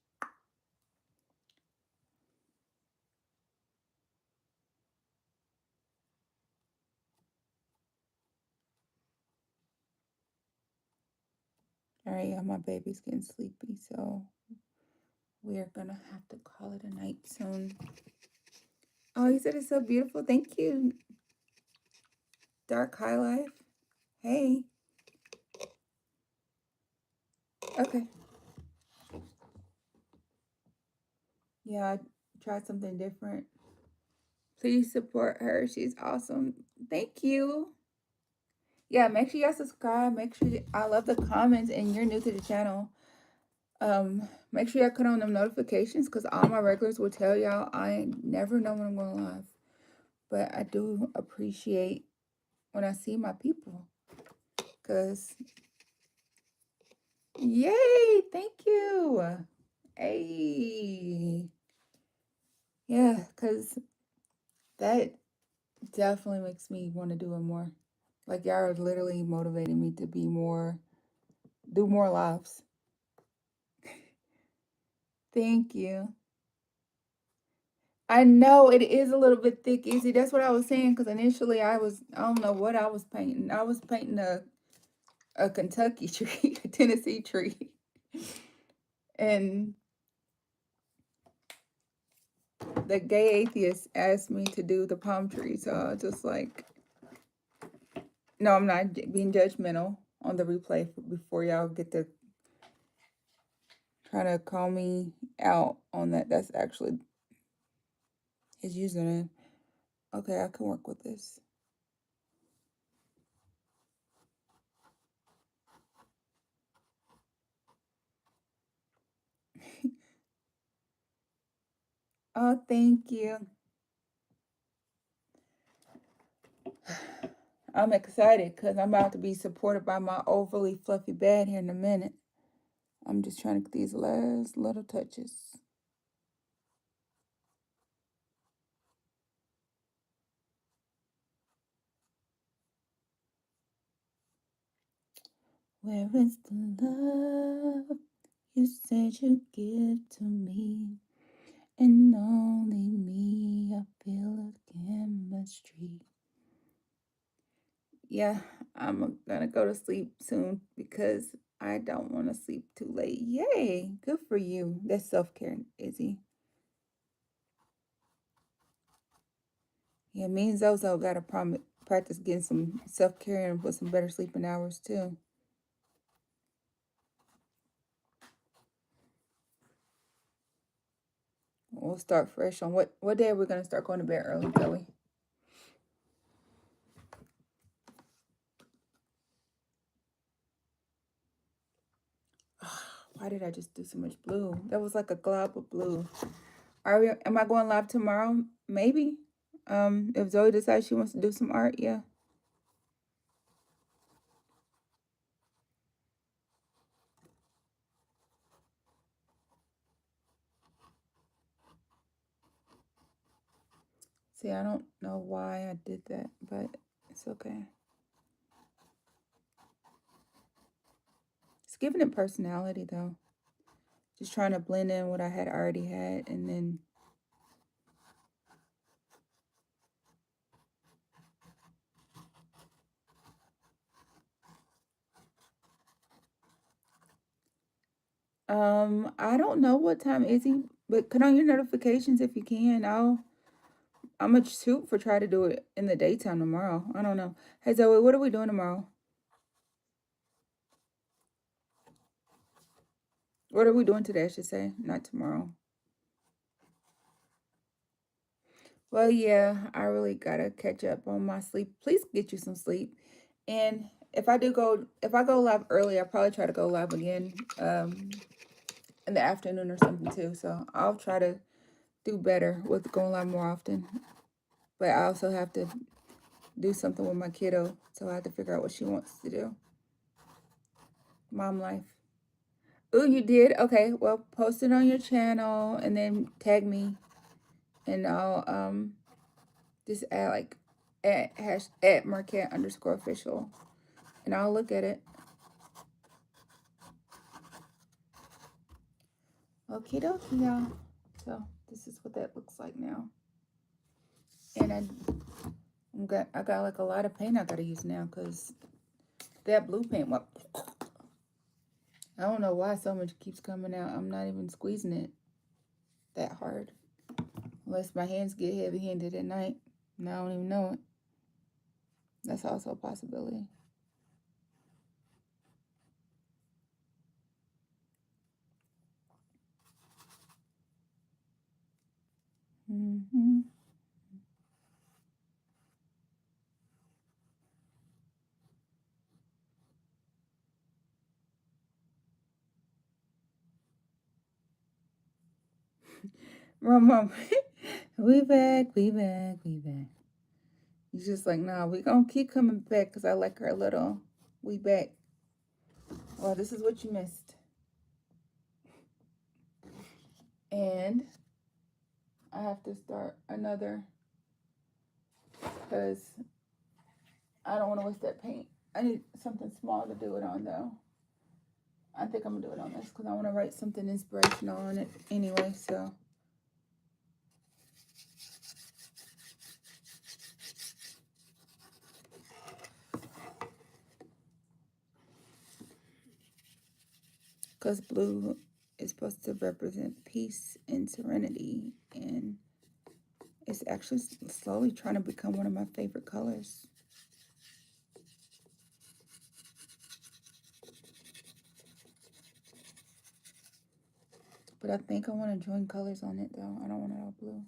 All right, yeah, my baby's getting sleepy, so we're gonna have to call it a night soon. Oh, you said it's so beautiful. Thank you, Dark High Life. Hey. Okay. Yeah, I tried something different. Please support her. She's awesome. Thank you. Yeah, make sure y'all subscribe. Make sure I love the comments and you're new to the channel. Make sure y'all cut on them notifications because all my regulars will tell y'all I never know when I'm going live. But I do appreciate when I see my people. Because, yay, thank you. Hey. Yeah, because that definitely makes me want to do it more. Like, y'all are literally motivating me to be more do more lives. Thank you. I know it is a little bit thick, Izzy. That's what I was saying. Because initially I don't know what I was painting. I was painting a Kentucky tree, a Tennessee tree. And the gay atheist asked me to do the palm tree. So I was just like, no, I'm not being judgmental on the replay before y'all get to try to call me out on that. That's actually his username. Okay, I can work with this. Oh, thank you. I'm excited because I'm about to be supported by my overly fluffy bed here in a minute. I'm just trying to get these last little touches. Where is the love you said you'd give to me? And only me, I feel a chemistry. Yeah, I'm gonna go to sleep soon because I don't want to sleep too late. Yay, good for you. That's self-care, Izzy. Yeah, me and Zozo gotta practice getting some self-care and with some better sleeping hours too. We'll start fresh on what day are we gonna start going to bed early, Zoe? Why did I just do so much blue? That was like a glob of blue. Am I going live tomorrow? Maybe. If Zoe decides she wants to do some art, yeah. See, I don't know why I did that, but it's okay. It's giving it personality though. Just trying to blend in what I had already had and then I don't know what time is he, but cut on your notifications if you can. I'm gonna shoot for try to do it in the daytime tomorrow. I don't know. Hey Zoe, what are we doing tomorrow? What are we doing today, I should say, not tomorrow. Well, yeah, I really gotta catch up on my sleep. Please get you some sleep. And if I go live early, I'll probably try to go live again in the afternoon or something too. So I'll try to do better with going live more often. But I also have to do something with my kiddo, so I have to figure out what she wants to do. Mom life. Oh, you did? Okay, well, post it on your channel and then tag me, and I'll just add like at Markette_official, and I'll look at it. Okie dokie, y'all. So this is what that looks like now, and I got like a lot of paint I gotta use now because that blue paint went. I don't know why so much keeps coming out. I'm not even squeezing it that hard. Unless my hands get heavy-handed at night. And I don't even know it. That's also a possibility. Mm-hmm. Mom, we back. He's just like, nah, we gonna keep coming back because I like our little, we back. Well, this is what you missed. And I have to start another because I don't want to waste that paint. I need something small to do it on though. I think I'm gonna do it on this because I want to write something inspirational on it anyway. So. Because blue is supposed to represent peace and serenity, and it's actually slowly trying to become one of my favorite colors. But I think I want to join colors on it though. I don't want it all blue.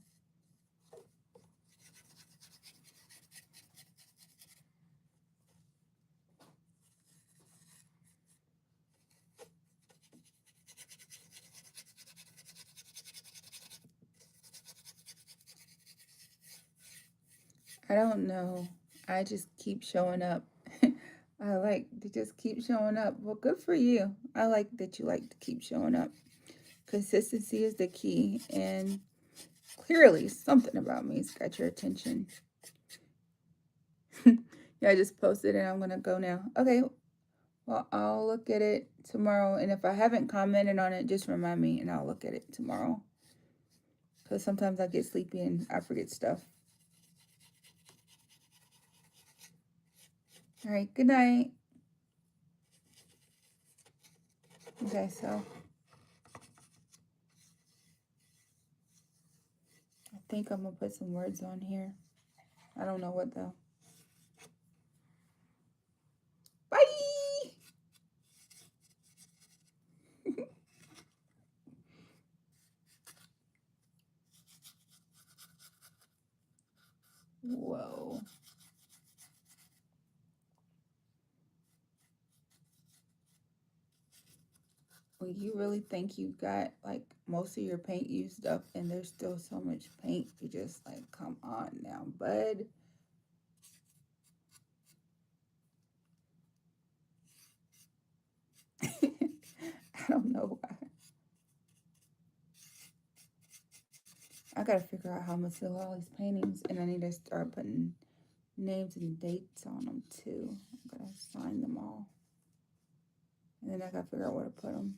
I don't know. I just keep showing up. I like to just keep showing up. Well, good for you. I like that you like to keep showing up. Consistency is the key, and clearly something about me has got your attention. Yeah, I just posted it. I'm going to go now. Okay, well, I'll look at it tomorrow. And if I haven't commented on it, just remind me and I'll look at it tomorrow. Because sometimes I get sleepy and I forget stuff. All right, good night. Okay, so I think I'm going to put some words on here. I don't know what though. Bye! Whoa. Well, you really think you got like most of your paint used up and there's still so much paint. You just like, come on now, bud. I don't know why. I gotta figure out how I'm gonna seal all these paintings, and I need to start putting names and dates on them too. I'm gonna sign them all, and then I gotta figure out where to put them.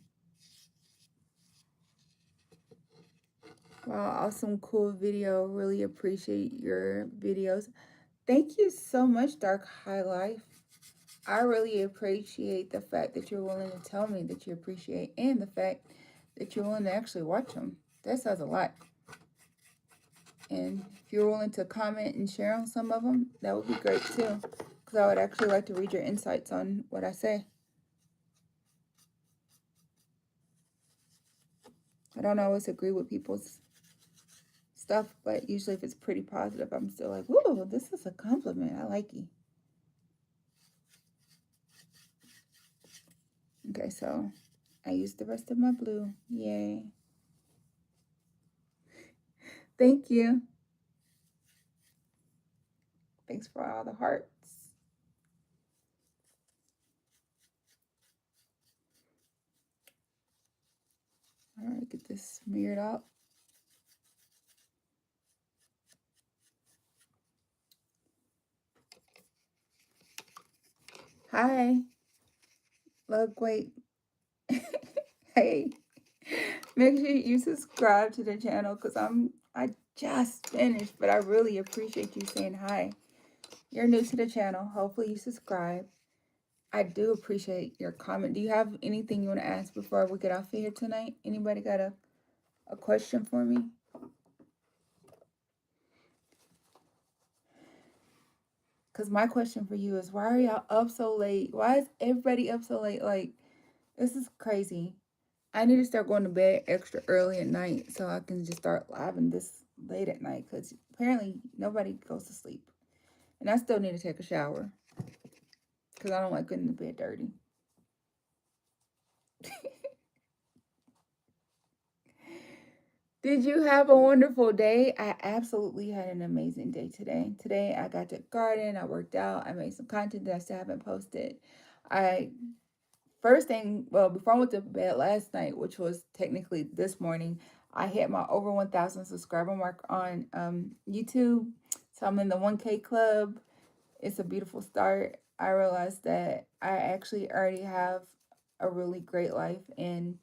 Wow, awesome, cool video. Really appreciate your videos. Thank you so much, Dark High Life. I really appreciate the fact that you're willing to tell me that you appreciate, and the fact that you're willing to actually watch them. That says a lot. And if you're willing to comment and share on some of them, that would be great too. Because I would actually like to read your insights on what I say. I don't always agree with people's stuff, but usually if it's pretty positive, I'm still like, whoa, this is a compliment. I like you. Okay, so I used the rest of my blue. Yay. Thank you. Thanks for all the hearts. All right, get this smeared out. Hi. Look, wait. Hey. Make sure you subscribe to the channel because I just finished, but I really appreciate you saying hi. You're new to the channel. Hopefully you subscribe. I do appreciate your comment. Do you have anything you want to ask before we get off of here tonight? Anybody got a question for me? Because my question for you is, why are y'all up so late? Why is everybody up so late? Like, this is crazy. I need to start going to bed extra early at night so I can just start living this late at night because apparently nobody goes to sleep. And I still need to take a shower because I don't like getting the bed dirty. Did you have a wonderful day? I absolutely had an amazing day today. Today I got to garden, I worked out, I made some content that I still haven't posted. First thing, well, before I went to bed last night, which was technically this morning, I hit my over 1,000 subscriber mark on YouTube. So I'm in the 1K club. It's a beautiful start. I realized that I actually already have a really great life, and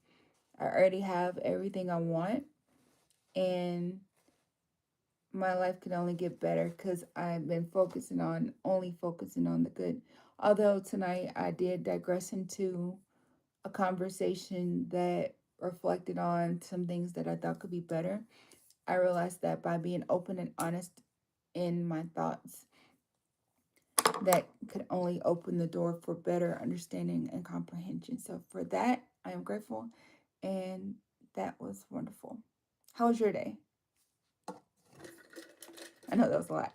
I already have everything I want, and my life could only get better because I've been only focusing on the good. Although tonight I did digress into a conversation that reflected on some things that I thought could be better. I realized that by being open and honest in my thoughts, that could only open the door for better understanding and comprehension. So for that, I am grateful, and that was wonderful. How was your day? I know that was a lot.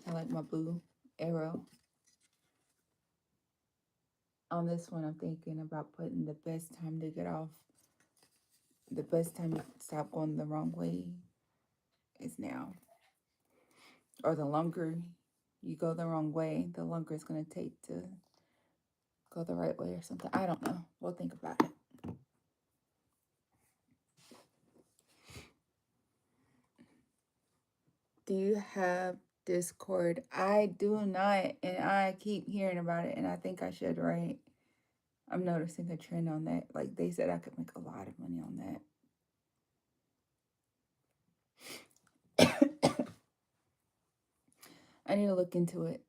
I like my blue arrow. On this one, I'm thinking about putting the best time to get off. The best time to stop going the wrong way is now. Or the longer you go the wrong way, the longer it's going to take to go the right way or something. I don't know. We'll think about it. Do you have Discord? I do not, and I keep hearing about it, and I think I should, right? I'm noticing a trend on that. Like, they said I could make a lot of money on that. I need to look into it.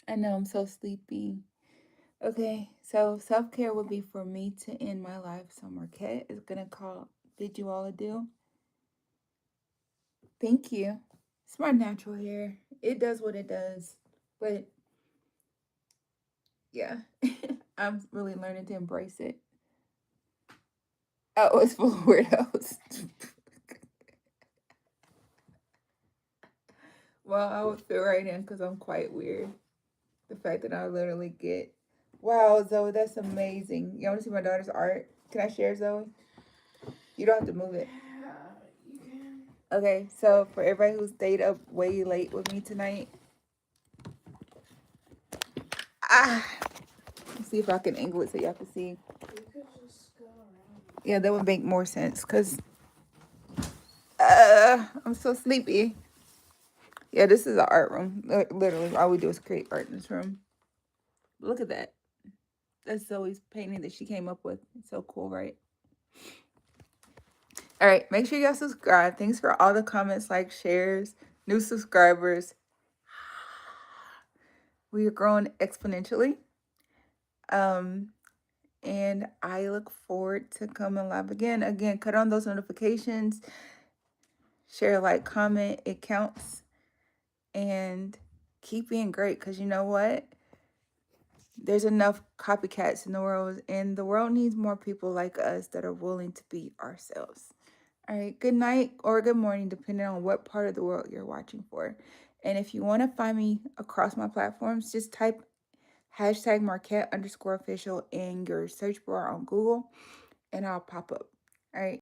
I know I'm so sleepy. Okay, so self-care would be for me to end my life. So Markette is gonna call bid you all adieu. Thank you. It's my natural hair. It does what it does. But yeah, I'm really learning to embrace it. Oh, it's full of weirdos. Well, I would fit right in because I'm quite weird. The fact that I literally get, wow, Zoe, that's amazing. You want to see my daughter's art? Can I share, Zoe? You don't have to move it. Yeah, you can. Okay, so for everybody who stayed up way late with me tonight, let's see if I can angle it so y'all can see. You could just go around. Yeah, that would make more sense because I'm so sleepy. Yeah, this is an art room. Literally, all we do is create art in this room. Look at that. That's Zoe's painting that she came up with. It's so cool, right? All right, make sure y'all subscribe. Thanks for all the comments, likes, shares, new subscribers. We are growing exponentially. And I look forward to coming live again. Again, cut on those notifications. Share, like, comment. It counts. And keep being great, because you know what? There's enough copycats in the world, and the world needs more people like us that are willing to be ourselves. All right, good night or good morning, depending on what part of the world you're watching for. And if you want to find me across my platforms, just type hashtag Markette_official in your search bar on Google, and I'll pop up. All right.